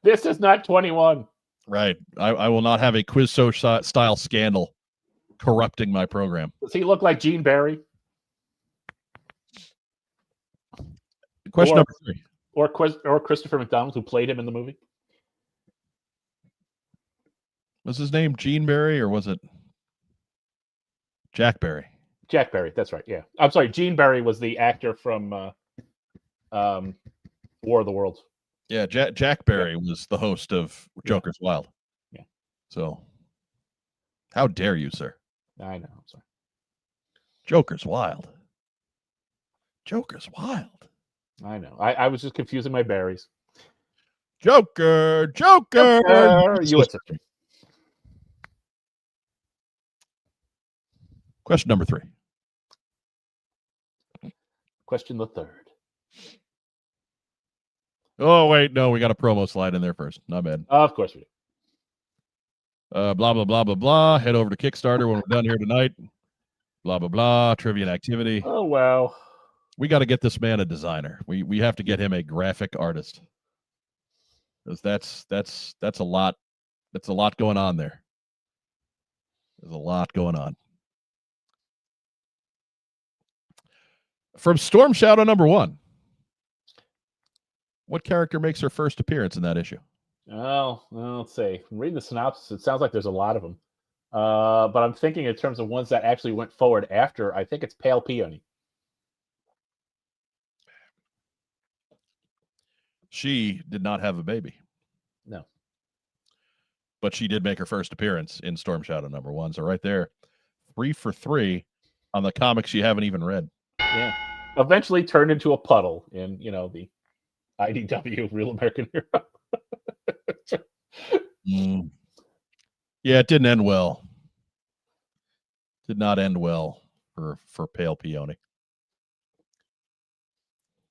This is not 21. Right. I will not have a quiz show style scandal corrupting my program. Does he look like Gene Barry? Question number 3. Or Christopher McDonald, who played him in the movie? Was his name Gene Barry or was it Jack Barry? Jack Barry, that's right, yeah. I'm sorry, Gene Barry was the actor from War of the Worlds. Yeah, Jack Barry was the host of Joker's Wild. Yeah. So, how dare you, sir? I know, I'm sorry. Joker's Wild. I know. I was just confusing my berries. Joker. U.S. history. Question number 3. Question the third. Oh, wait. No, we got a promo slide in there first. Not bad. Of course we do. Blah, blah, blah, blah, blah. Head over to Kickstarter when we're done here tonight. Blah, blah, blah. Trivia and activity. Oh, wow. We got to get this man a designer. We have to get him a graphic artist. Because that's a lot. That's a lot going on there. There's a lot going on. From Storm Shadow number 1. What character makes her first appearance in that issue? Oh, well, let's see. From reading the synopsis, it sounds like there's a lot of them. But I'm thinking in terms of ones that actually went forward after, I think it's Pale Peony. She did not have a baby. No. But she did make her first appearance in Storm Shadow number 1. So right there, 3 for 3 on the comics you haven't even read. Yeah. Eventually turned into a puddle in, the IDW, Real American Hero. Yeah, it didn't end well. Did not end well for Pale Peony.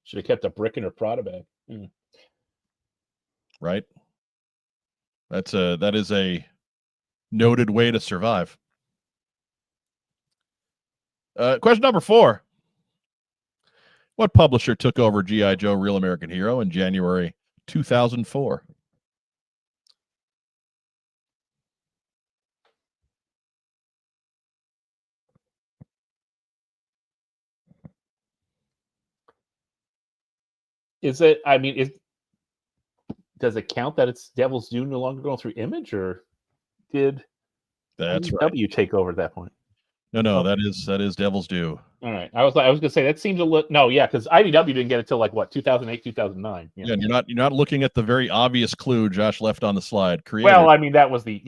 Should have kept a brick in her Prada bag. Right? That is a noted way to survive. Question number 4. What publisher took over G.I. Joe Real American Hero in January 2004? Is it? I mean, does it count that it's Devil's Due no longer going through Image, or did That's IDW take over at that point? No, that is Devil's Due. All right, I was going to say that seems a little. No, yeah, because IDW didn't get it till like what 2008, 2009. Yeah, and you're not looking at the very obvious clue Josh left on the slide. Creator. Well, I mean, that was the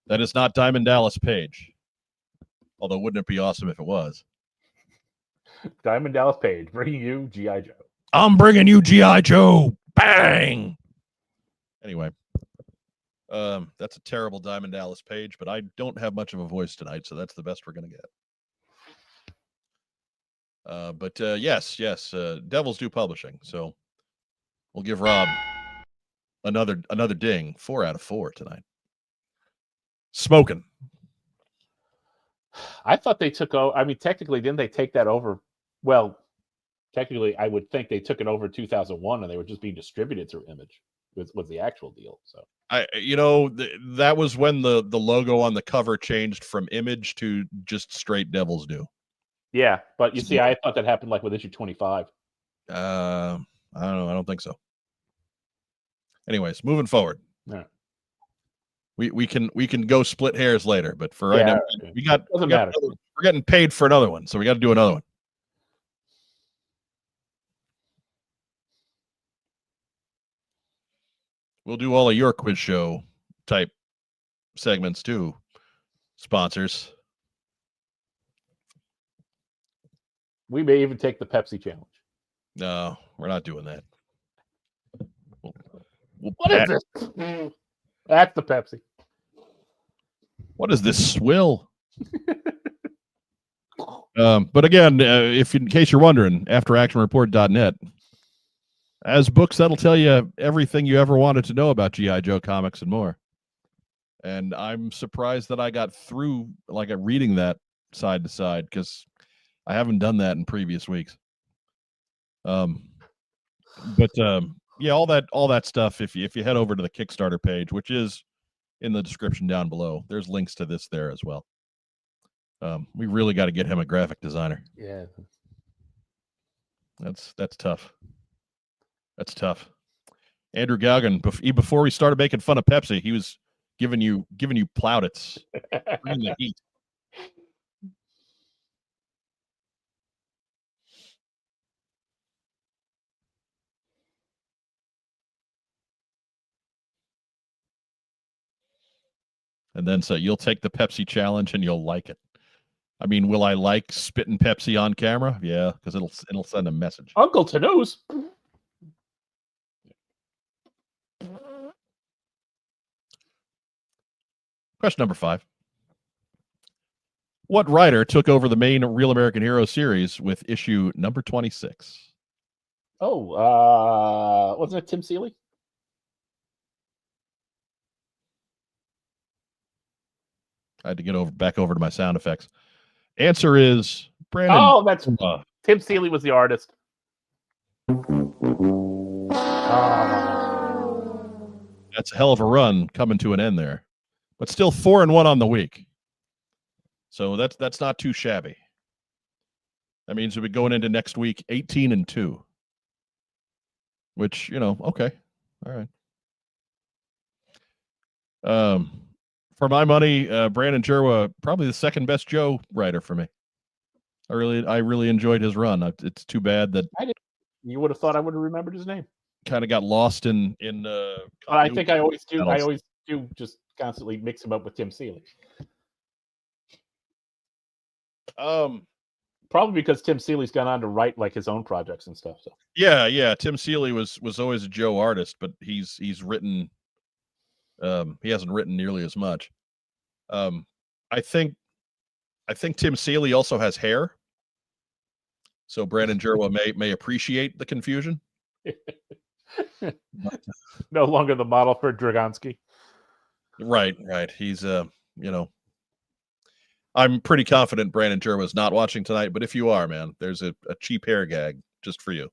That is not Diamond Dallas Page. Although, wouldn't it be awesome if it was? Diamond Dallas Page bringing you G.I. Joe. I'm bringing you G.I. Joe. Bang. Anyway, that's a terrible Diamond Dallas Page, but I don't have much of a voice tonight, so that's the best we're going to get. But yes, Devil's Due Publishing. So we'll give Rob another ding. 4 out of 4 tonight. Smoking. I thought they took over. I mean, technically, didn't they take that over? Well, technically, I would think they took it over in 2001, and they were just being distributed through Image. Was the actual deal? So that was when the logo on the cover changed from Image to just straight Devil's Due. Yeah, but you see, I thought that happened like with issue 25. I don't know. I don't think so. Anyways, moving forward. Yeah. We can go split hairs later, but for right now, matter. We're getting paid for another one, so we got to do another one. We'll do all of your quiz show type segments too. Sponsors. We may even take the Pepsi challenge. No, we're not doing that. What is this? That's the Pepsi. What is this swill? But again, if in case you're wondering, afteractionreport.net has books that'll tell you everything you ever wanted to know about G.I. Joe comics and more. And I'm surprised that I got through reading that side to side, because I haven't done that in previous weeks. Yeah, all that stuff. If you head over to the Kickstarter page, which is in the description down below, there's links to this there as well. We really got to get him a graphic designer. Yeah, that's tough. That's tough. Andrew Galgan, before we started making fun of Pepsi, he was giving you plaudits. Bring the heat. And then so you'll take the Pepsi challenge and you'll like it. I mean, will I like spitting Pepsi on camera? Yeah, because it'll send a message. Uncle Tano's. Question number 5. What writer took over the main Real American Hero series with issue number 26? Oh, wasn't it Tim Seeley? I had to get back over to my sound effects. Answer is Brandon. Oh, that's Tim Seeley was the artist. That's a hell of a run coming to an end there, but still 4-1 on the week. So that's not too shabby. That means we'll be going into next week 18-2, which, okay, all right. For my money, Brandon Jerwa, probably the second best Joe writer for me. I really enjoyed his run. It's too bad that you would have thought I would have remembered his name. Kind of got lost in. I think I always do. I always do just constantly mix him up with Tim Seeley. Part Probably because Tim Seeley's gone on to write like his own projects and stuff. So Yeah. Tim Seeley was always a Joe artist, but he's written. He hasn't written nearly as much. I think Tim Seeley also has hair, so Brandon Jerwa may appreciate the confusion. no longer the model for Dragonsky. Right. He's I'm pretty confident Brandon Jerwa is not watching tonight, but if you are, man, there's a cheap hair gag just for you.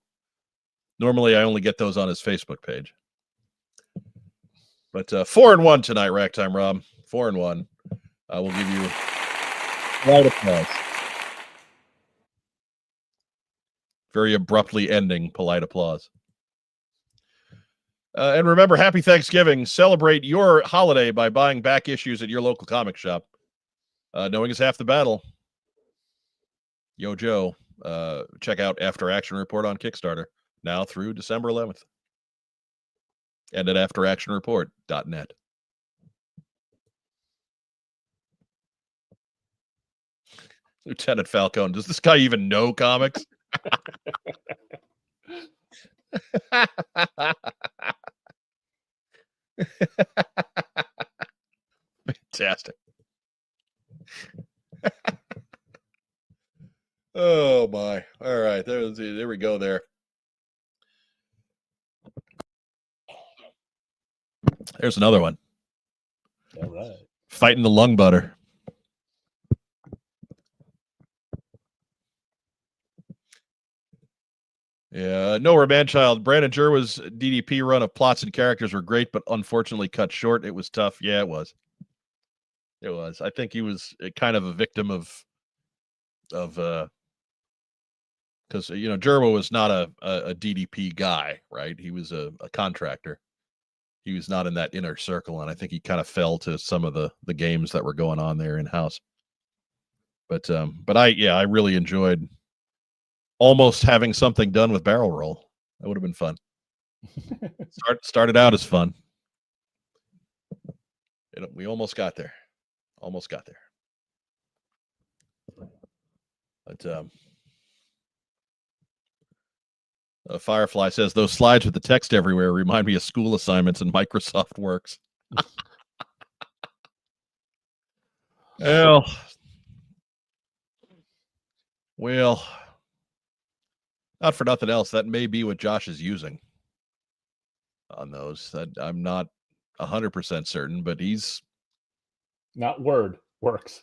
Normally, I only get those on his Facebook page. But 4-1 tonight, Ragtime Rob. 4-1. We'll give you polite applause. Very abruptly ending polite applause. And remember, happy Thanksgiving. Celebrate your holiday by buying back issues at your local comic shop. Knowing is half the battle. Yo, Joe. Check out After Action Report on Kickstarter now through December 11th. And at afteractionreport.net. Lieutenant Falcone, does this guy even know comics? Fantastic. Oh my. All right. There we go there. There's another one. All right. Fighting the lung butter. Yeah, Nowhere Manchild. Brandon Jerwa's DDP run of plots and characters were great, but unfortunately cut short. It was tough. Yeah, it was. It was. I think he was kind of a victim of because Jerwa was not a DDP guy, right? He was a contractor. He was not in that inner circle, and I think he kind of fell to some of the games that were going on there in house. But I really enjoyed almost having something done with Barrel Roll. That would have been fun. Started out as fun. We almost got there. But Firefly says those slides with the text everywhere remind me of school assignments in Microsoft Works. Well, not for nothing else. That may be what Josh is using on those. I'm not 100% certain, but he's not Word works.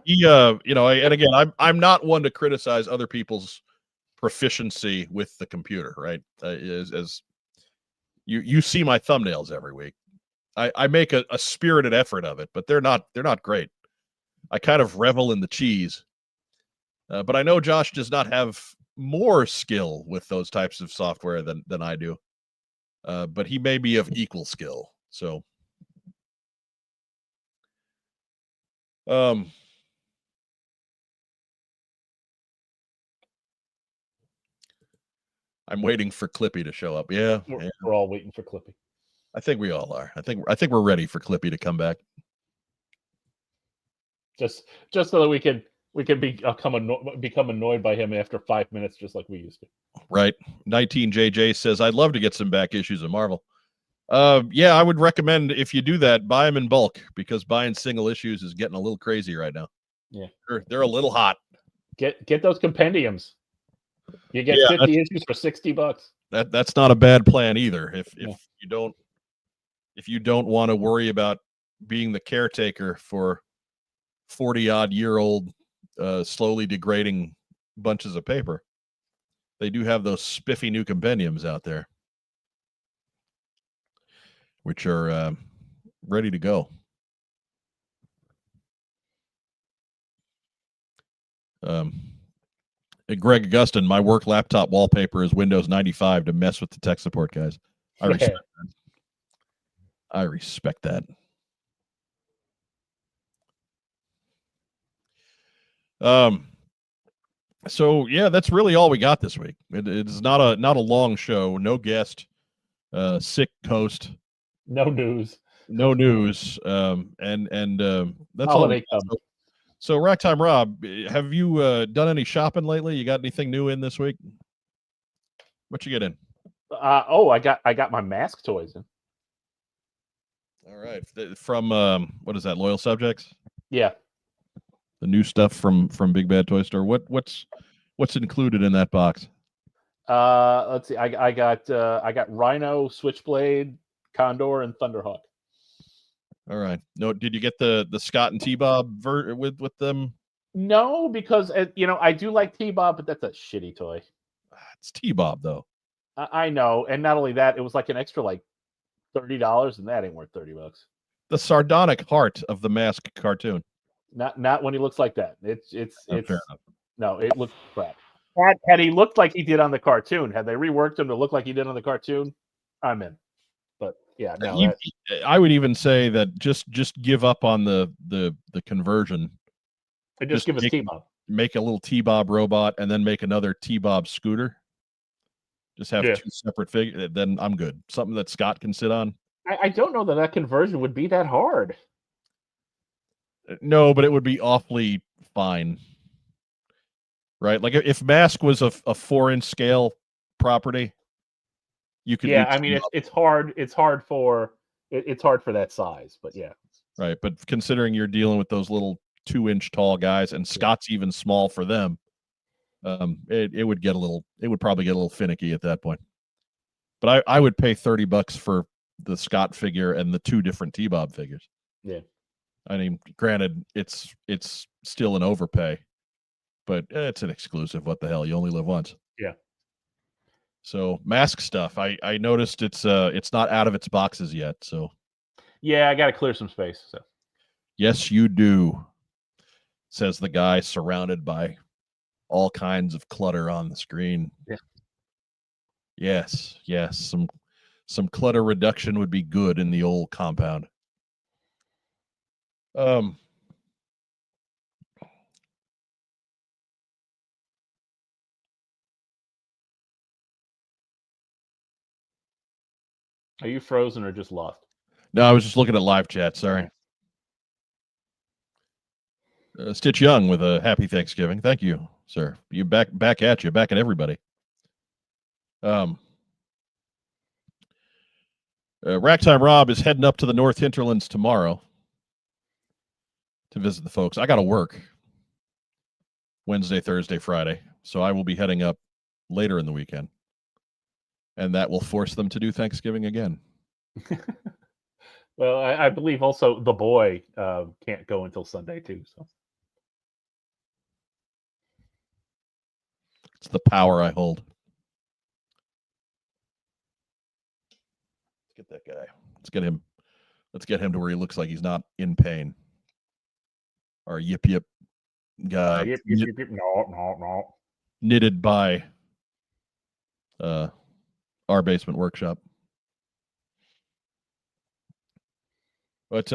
Yeah, and again, I'm not one to criticize other people's proficiency with the computer, right? As you see my thumbnails every week. I make a spirited effort of it, but they're not great. I kind of revel in the cheese. But I know Josh does not have more skill with those types of software than I do. But he may be of equal skill. So I'm waiting for Clippy to show up. Yeah, we're all waiting for Clippy. I think we all are. I think we're ready for Clippy to come back. Just so that we can become annoyed by him after 5 minutes, just like we used to. Right. 19JJ says, I'd love to get some back issues of Marvel. Yeah, I would recommend if you do that, buy them in bulk, because buying single issues is getting a little crazy right now. Yeah, they're a little hot. Get those compendiums. You get 50 issues for $60. That's not a bad plan either. If you don't want to worry about being the caretaker for 40-odd-year-old slowly degrading bunches of paper, they do have those spiffy new compendiums out there, which are ready to go. Greg Augustin, my work laptop wallpaper is Windows 95 to mess with the tech support guys. I respect that. So yeah, that's really all we got this week. It's not a long show. No guest. Sick host. No news. And that's holiday all. So, Racktime Rob, have you done any shopping lately? You got anything new in this week? What you get in? I got my mask toys in. All right, from what is that? Loyal Subjects. Yeah. The new stuff from Big Bad Toy Store. What's included in that box? Let's see. I got Rhino, Switchblade, Condor, and Thunderhawk. All right. No, did you get the Scott and T-Bob with them? No, because I do like T-Bob, but that's a shitty toy. It's T-Bob though. I know, and not only that, it was like an extra like $30, and that ain't worth $30. The sardonic heart of the Mask cartoon. Not when he looks like that. It's Fair enough. No, it looks crap. Had he looked like he did on the cartoon, had they reworked him to look like he did on the cartoon, I'm in. But yeah, no. I would even say that just give up on the conversion. And just give us T-Bob. Make a little T-Bob robot and then make another T-Bob scooter. Just have two separate figures. Then I'm good. Something that Scott can sit on. I don't know that conversion would be that hard. No, but it would be awfully fine. Right? Like if Mask was a 4-inch scale property, you could. Yeah, I mean it's hard. It's hard for that size, but yeah. Right, but considering you're dealing with those little 2-inch tall guys, and Scott's even small for them, it would probably get a little finicky at that point. But I would pay $30 for the Scott figure and the 2 different T-Bob figures. Yeah. I mean, granted, it's still an overpay, but it's an exclusive. What the hell? You only live once. Yeah. So Mask stuff. I noticed it's not out of its boxes yet. So. Yeah, I got to clear some space. So. Yes, you do. Says the guy surrounded by all kinds of clutter on the screen. Yeah. Yes. Some clutter reduction would be good in the old compound. Are you frozen or just lost? No, I was just looking at live chat. Sorry. Stitch Young with a happy Thanksgiving. Thank you, sir. You back at everybody. Racktime Rob is heading up to the North Hinterlands tomorrow to visit the folks. I got to work Wednesday, Thursday, Friday, so I will be heading up later in the weekend, and that will force them to do Thanksgiving again. Well, I believe also the boy can't go until Sunday too. So it's the power I hold. Let's get that guy. Let's get him to where he looks like he's not in pain. Our yip guy. Yip. No. Knitted by our basement workshop. But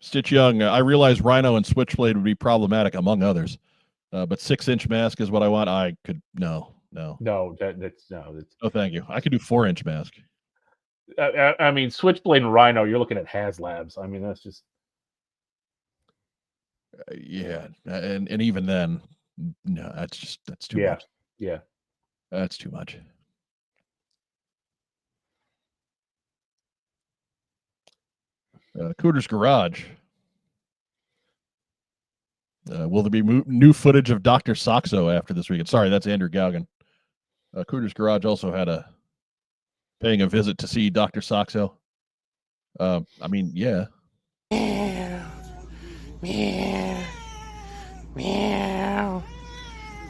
Stitch Young, I realize Rhino and Switchblade would be problematic among others. But 6-inch Mask is what I want. I could no. No, that's Oh, thank you. I could do 4-inch Mask. I mean, Switchblade and Rhino, you're looking at HasLabs. I mean, that's just yeah, and even then, no, that's too much. Yeah, that's too much. Cooter's Garage. Will there be new footage of Dr. Soxo after this weekend? Sorry, that's Andrew Gaugan. Cooter's Garage also had paying a visit to see Dr. Soxo. I mean, yeah. Meow. Meow. Meow.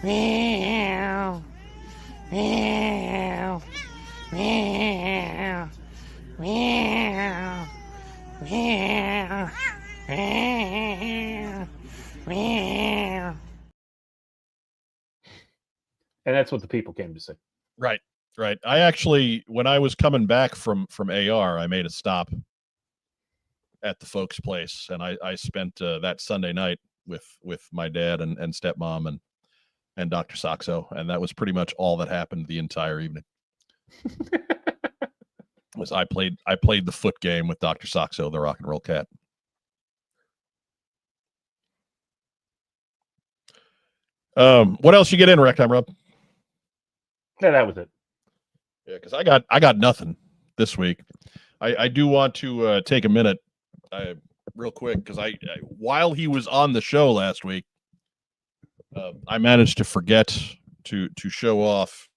Meow. Meow. Meow. Meow. Meow. Meow. Meow. and that's what the people came to see. Right. I actually, when I was coming back from AR, I made a stop at the folks' place, and I spent that Sunday night with my dad and stepmom and Dr. Soxo, and that was pretty much all that happened the entire evening. Was I played the foot game with Dr. Soxo, the rock and roll cat. What else you get in Rectime, Rob? Yeah, that was it. Yeah, because I got nothing this week. I do want to take a minute, real quick, because I while he was on the show last week, I managed to forget to show off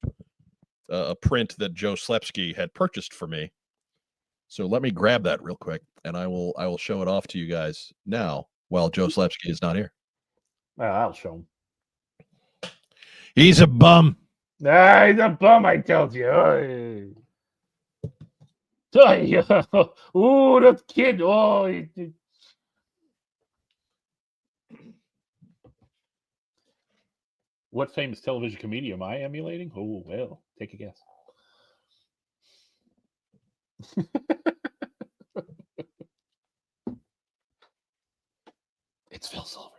a print that Joe Slepsky had purchased for me. So let me grab that real quick, and I will show it off to you guys now while Joe Slepsky is not here. I'll show him. He's a bum. He's a bum, I told you. Oh, that kid. Oh, what famous television comedian am I emulating? Oh, well, take a guess. It's Phil Silvers.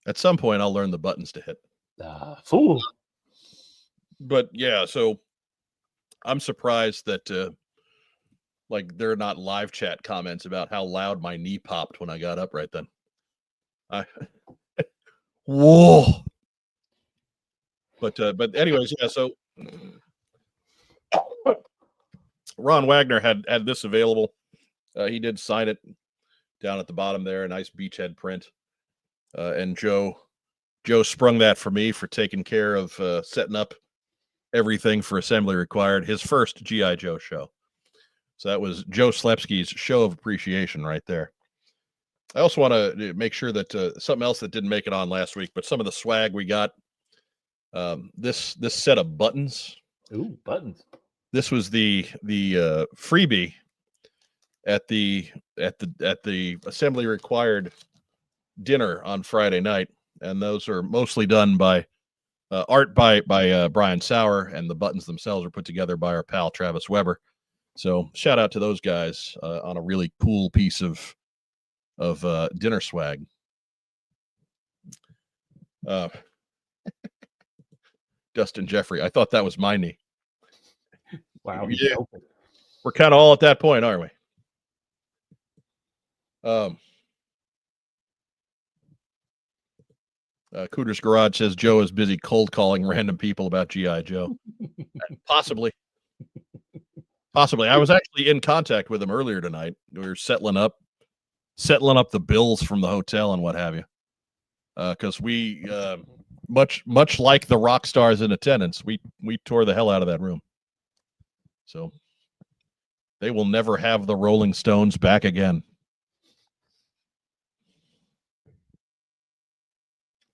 At some point, I'll learn the buttons to hit. Fool. But yeah, so I'm surprised that like there are not live chat comments about how loud my knee popped when I got up right then. Whoa. But anyways, yeah, so Ron Wagner had this available. He did sign it down at the bottom there, a nice beachhead print. And Joe sprung that for me for taking care of setting up everything for Assembly Required, his first G.I. Joe show. So that was Joe Slepsky's show of appreciation right there. I also want to make sure that something else that didn't make it on last week, but some of the swag we got, this set of buttons. Ooh, buttons. This was the freebie at the Assembly Required dinner on Friday night, and those are mostly done by art by Brian Sauer, and the buttons themselves are put together by our pal Travis Weber. So shout out to those guys on a really cool piece of dinner swag. Dustin Jeffrey, I thought that was my knee. Wow. Yeah, we're kind of all at that point, aren't we? Cooter's Garage says Joe is busy cold calling random people about G.I. Joe. Possibly. I was actually in contact with him earlier tonight. We were settling up the bills from the hotel and what have you. Because we, much like the rock stars in attendance, we tore the hell out of that room. So they will never have the Rolling Stones back again.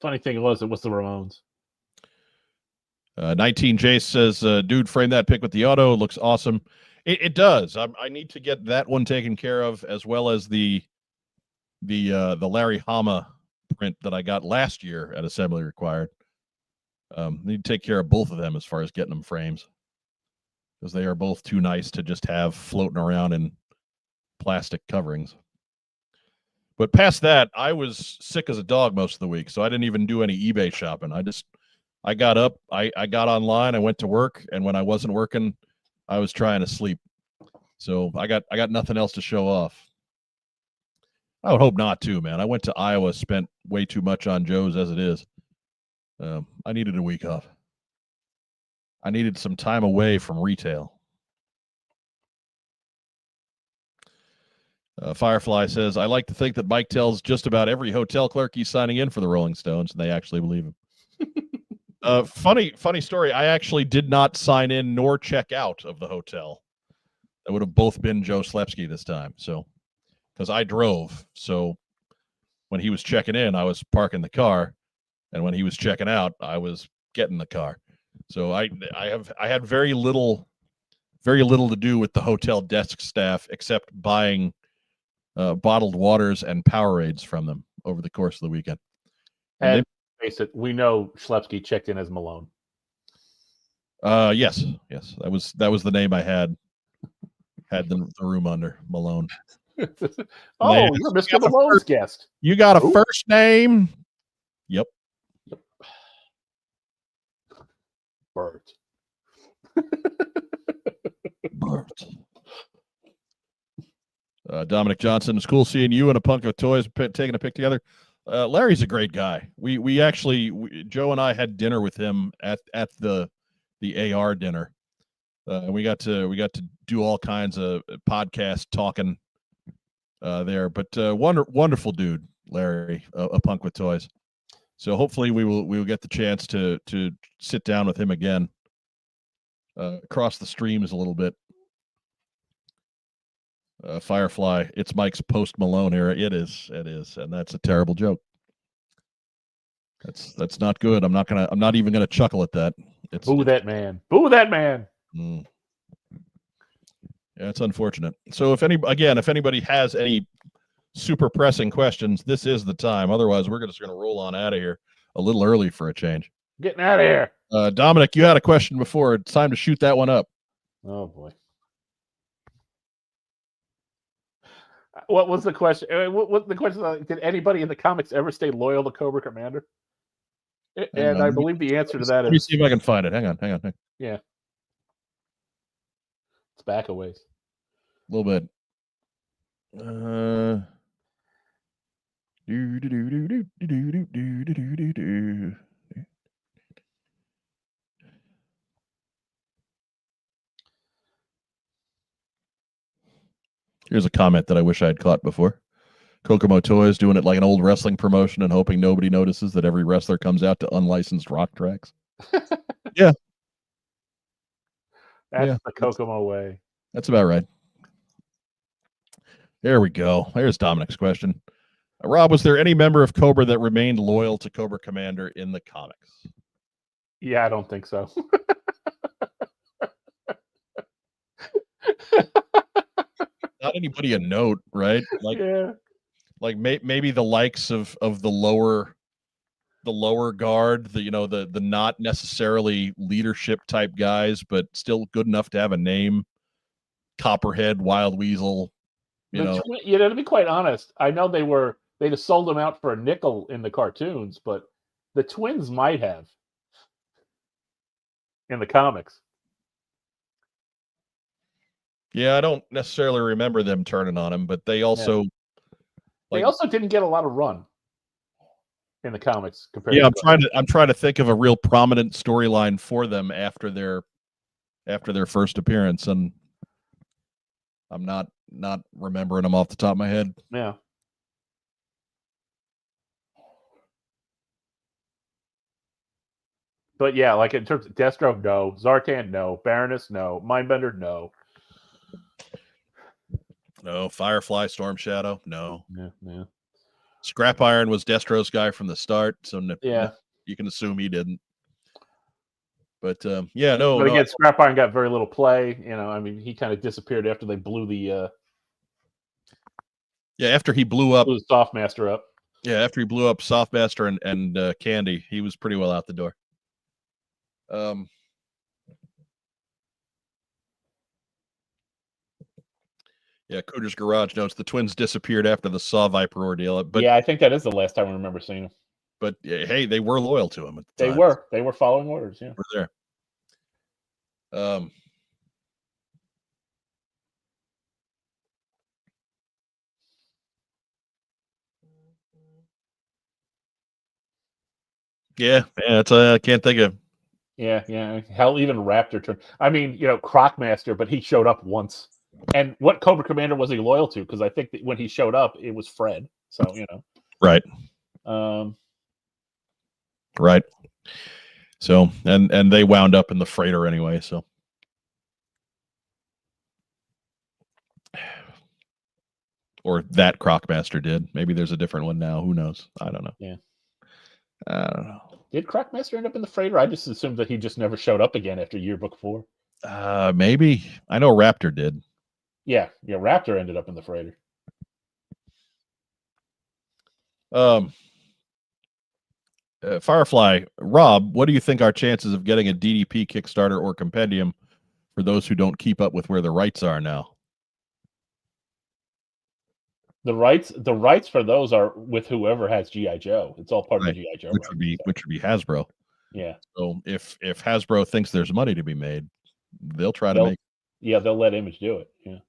Funny thing was, it was the Ramones. 19 Jace says, dude, frame that pic with the auto. Looks awesome. It does. I need to get that one taken care of, as well as the Larry Hama print that I got last year at Assembly Required. Need to take care of both of them as far as getting them frames, because they are both too nice to just have floating around in plastic coverings. But past that, I was sick as a dog most of the week, so I didn't even do any eBay shopping. I got up, I got online, I went to work, and when I wasn't working, I was trying to sleep. So I got nothing else to show off. I would hope not too, man. I went to Iowa, spent way too much on Joe's as it is. I needed a week off. I needed some time away from retail. Firefly says, I like to think that Mike tells just about every hotel clerk he's signing in for the Rolling Stones, and they actually believe him. Funny story. I actually did not sign in nor check out of the hotel. That would have both been Joe Slepsky this time. So, because I drove. So when he was checking in, I was parking the car. And when he was checking out, I was getting the car. So I had very little to do with the hotel desk staff, except buying bottled waters and Powerades from them over the course of the weekend. And face it, we know Schlepsky checked in as Malone. Yes. That was the name I had the room under, Malone. Oh, you're Mr. Malone's guest. You got a first name? Yep. Bert. Dominic Johnson, it's cool seeing you and a punk of toys taking a pic together. Larry's a great guy. We actually Joe and I had dinner with him at the AR dinner. And we got to do all kinds of podcast talking there. But wonderful dude, Larry, a punk with toys. So hopefully we will get the chance to sit down with him again. Across the streams a little bit. Firefly, it's Mike's Post Malone era. It is, and that's a terrible joke. That's not good. I'm not even gonna chuckle at that. Boo that man. Boo that man. Yeah, it's unfortunate. So if anybody has any super pressing questions, this is the time. Otherwise, we're just gonna roll on out of here a little early for a change. Getting out of here. Dominic, you had a question before. It's time to shoot that one up. Oh boy. What was the question? What the question? Did anybody in the comics ever stay loyal to Cobra Commander? And I believe the answer to that is. Let me see if I can find it. Hang on. Yeah. It's back a ways. A little bit. Here's a comment that I wish I had caught before. Kokomo Toys doing it like an old wrestling promotion and hoping nobody notices that every wrestler comes out to unlicensed rock tracks. Yeah. That's the Kokomo way. That's about right. There we go. There's Dominic's question. Rob, was there any member of Cobra that remained loyal to Cobra Commander in the comics? Yeah, I don't think so. Not anybody a note, right? Like, yeah. Like maybe the likes of the lower guard, the not necessarily leadership type guys, but still good enough to have a name. Copperhead, Wild Weasel, to be quite honest, I know they just sold them out for a nickel in the cartoons, but the twins might have in the comics. Yeah, I don't necessarily remember them turning on him, but they also they also didn't get a lot of run in the comics compared. Yeah, to I'm trying to think of a real prominent storyline for them after their first appearance, and I'm not remembering them off the top of my head. Yeah. But yeah, like in terms of Destro, no. Zartan, no. Baroness, no. Mindbender, no. No. Firefly, Storm Shadow, no. Yeah. Scrap Iron was Destro's guy from the start, so yeah, you can assume he didn't. But no. But again, Scrap Iron got very little play. He kind of disappeared after they blew the. After he blew the Softmaster up. Yeah, after he blew up Softmaster and Candy, he was pretty well out the door. Yeah, Cooter's Garage notes the twins disappeared after the Saw Viper ordeal. But yeah, I think that is the last time I remember seeing them. But hey, they were loyal to him at the time. They were following orders. Yeah, we're there. Yeah, that's I can't think of. Yeah. Hell, even Raptor turned. Crocmaster, but he showed up once. And what Cobra Commander was he loyal to? Because I think that when he showed up, it was Fred. So Right. Right. So and they wound up in the freighter anyway. So. Or that Crocmaster did. Maybe there's a different one now. Who knows? I don't know. Yeah. I don't know. Did Crocmaster end up in the freighter? I just assumed that he just never showed up again after Yearbook 4. Maybe. I know Raptor did. Yeah. Raptor ended up in the freighter. Firefly, Rob, what do you think our chances of getting a DDP Kickstarter or compendium for those who don't keep up with where the rights are now? The rights for those are with whoever has G.I. Joe. It's all part of the G.I. Joe. Which would be Hasbro. Yeah. So if Hasbro thinks there's money to be made, they'll try to make. Yeah, they'll let Image do it. Yeah.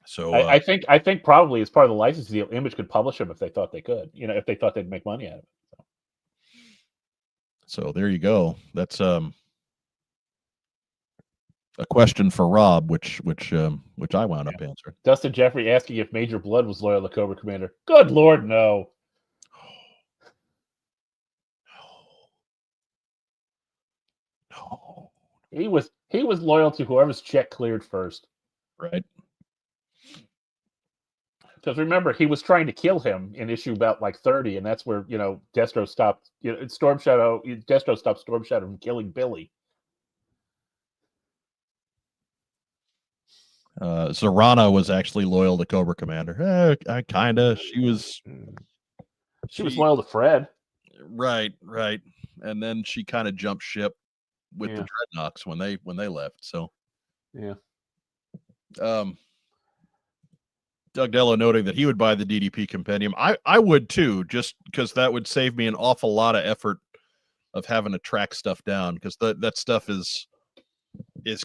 So I think probably as part of the license deal, Image could publish them if they thought they could. If they thought they'd make money out of it. so there you go. That's a question for Rob, which I wound up answering. Dustin Jeffrey asking if Major Blood was loyal to Cobra Commander. Good Lord, no. No. He was loyal to whoever's check cleared first. Right. Because remember, he was trying to kill him in issue about like 30, and that's where Destro stopped. Destro stopped Storm Shadow from killing Billy. Zorana was actually loyal to Cobra Commander. Kinda. She was loyal to Fred. Right. And then she kind of jumped ship with the Dreadnoks when they left. So yeah. Doug Dello noting that he would buy the DDP compendium. I would too, just because that would save me an awful lot of effort of having to track stuff down, because that stuff is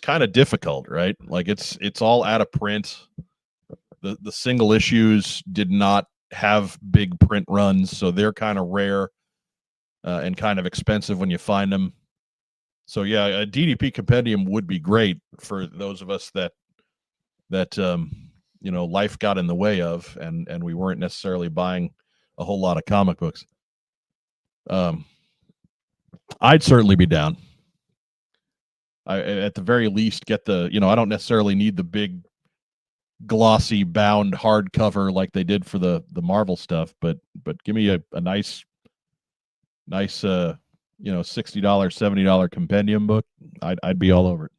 kind of difficult, right? Like it's all out of print. The single issues did not have big print runs, so they're kind of rare and kind of expensive when you find them. So yeah, a DDP compendium would be great for those of us that life got in the way of, and we weren't necessarily buying a whole lot of comic books. I'd certainly be down. I at the very least get the, I don't necessarily need the big glossy bound hardcover like they did for the Marvel stuff, but give me a nice $60, $70 compendium book. I'd be all over it.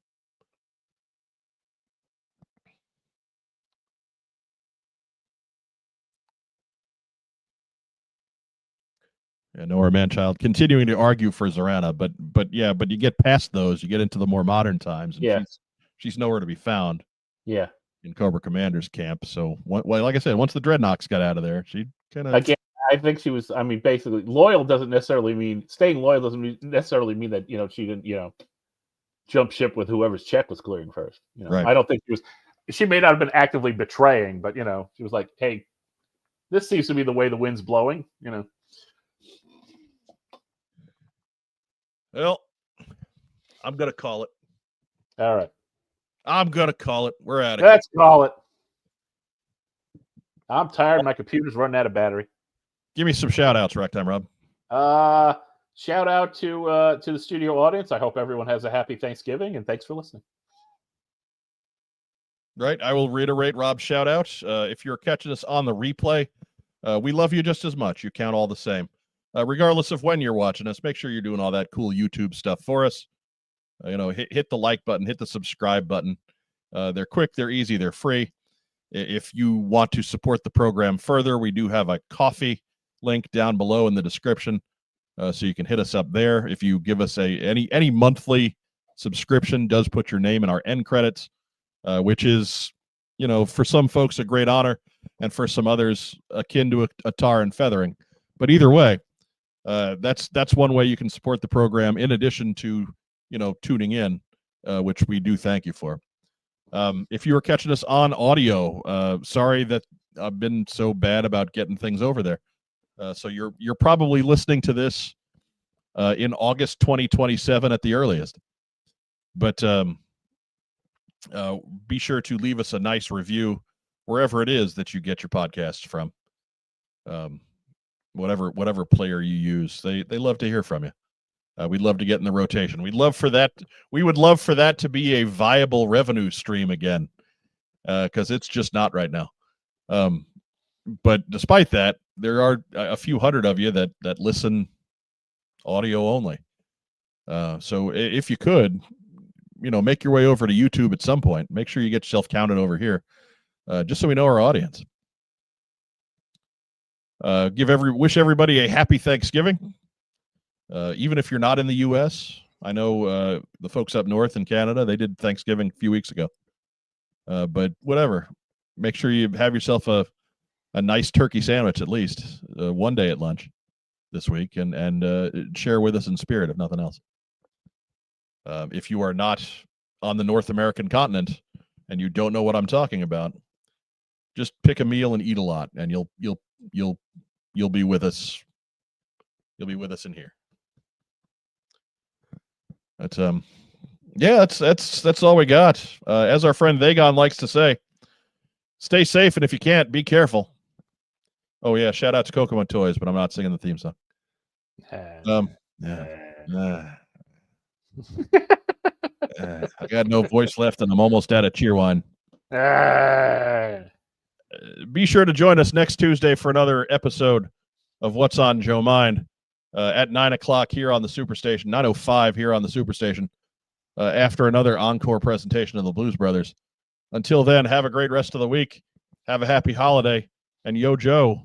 Yeah, Nora Manchild continuing to argue for Zorana, but you get past those, you get into the more modern times, and she's nowhere to be found. Yeah, in Cobra Commander's camp. So, like I said, once the Dreadnoks got out of there, she kind of again. I think she was. I mean, basically, loyal doesn't necessarily mean staying loyal. Doesn't necessarily mean that she didn't jump ship with whoever's check was clearing first. Right. I don't think she was. She may not have been actively betraying, but she was like, "Hey, this seems to be the way the wind's blowing." Well, I'm going to call it. All right. I'm going to call it. We're out of here. Let's call it. I'm tired. My computer's running out of battery. Give me some shout-outs, Ragtime Rob. Shout out to the studio audience. I hope everyone has a happy Thanksgiving, and thanks for listening. Right. I will reiterate Rob's shout-out. If you're catching us on the replay, we love you just as much. You count all the same. Regardless of when you're watching us, make sure you're doing all that cool YouTube stuff for us. Hit the like button, hit the subscribe button. They're quick, they're easy, they're free. If you want to support the program further, we do have a coffee link down below in the description, so you can hit us up there. If you give us any monthly subscription, does put your name in our end credits, which is, for some folks a great honor, and for some others akin to a tar and feathering. But either way, that's one way you can support the program, in addition to tuning in, which we do thank you for. If you were catching us on audio, sorry that I've been so bad about getting things over there. So you're probably listening to this in August 2027 at the earliest. But be sure to leave us a nice review wherever it is that you get your podcasts from. Whatever player you use, they love to hear from you. We'd love to get in the rotation. We would love for that to be a viable revenue stream again, because it's just not right now. But despite that, there are a few hundred of you that listen audio only. So if you could, make your way over to YouTube at some point. Make sure you get yourself counted over here, just so we know our audience. Wish everybody a happy Thanksgiving. Even if you're not in the U.S., I know the folks up north in Canada, they did Thanksgiving a few weeks ago. But whatever, make sure you have yourself a nice turkey sandwich at least one day at lunch this week, and share with us in spirit, if nothing else. If you are not on the North American continent and you don't know what I'm talking about, just pick a meal and eat a lot, and you'll be with us. You'll be with us in here. That's yeah, that's all we got. As our friend Vagon likes to say, stay safe, and if you can't, be careful. Oh yeah, shout out to Kokomo Toys, but I'm not singing the theme song. I got no voice left, and I'm almost out of Cheerwine. Be sure to join us next Tuesday for another episode of What's on Joe Mind at 9 o'clock here on the Superstation, 9:05 here on the Superstation, after another encore presentation of the Blues Brothers. Until then, have a great rest of the week. Have a happy holiday, and yo, Joe.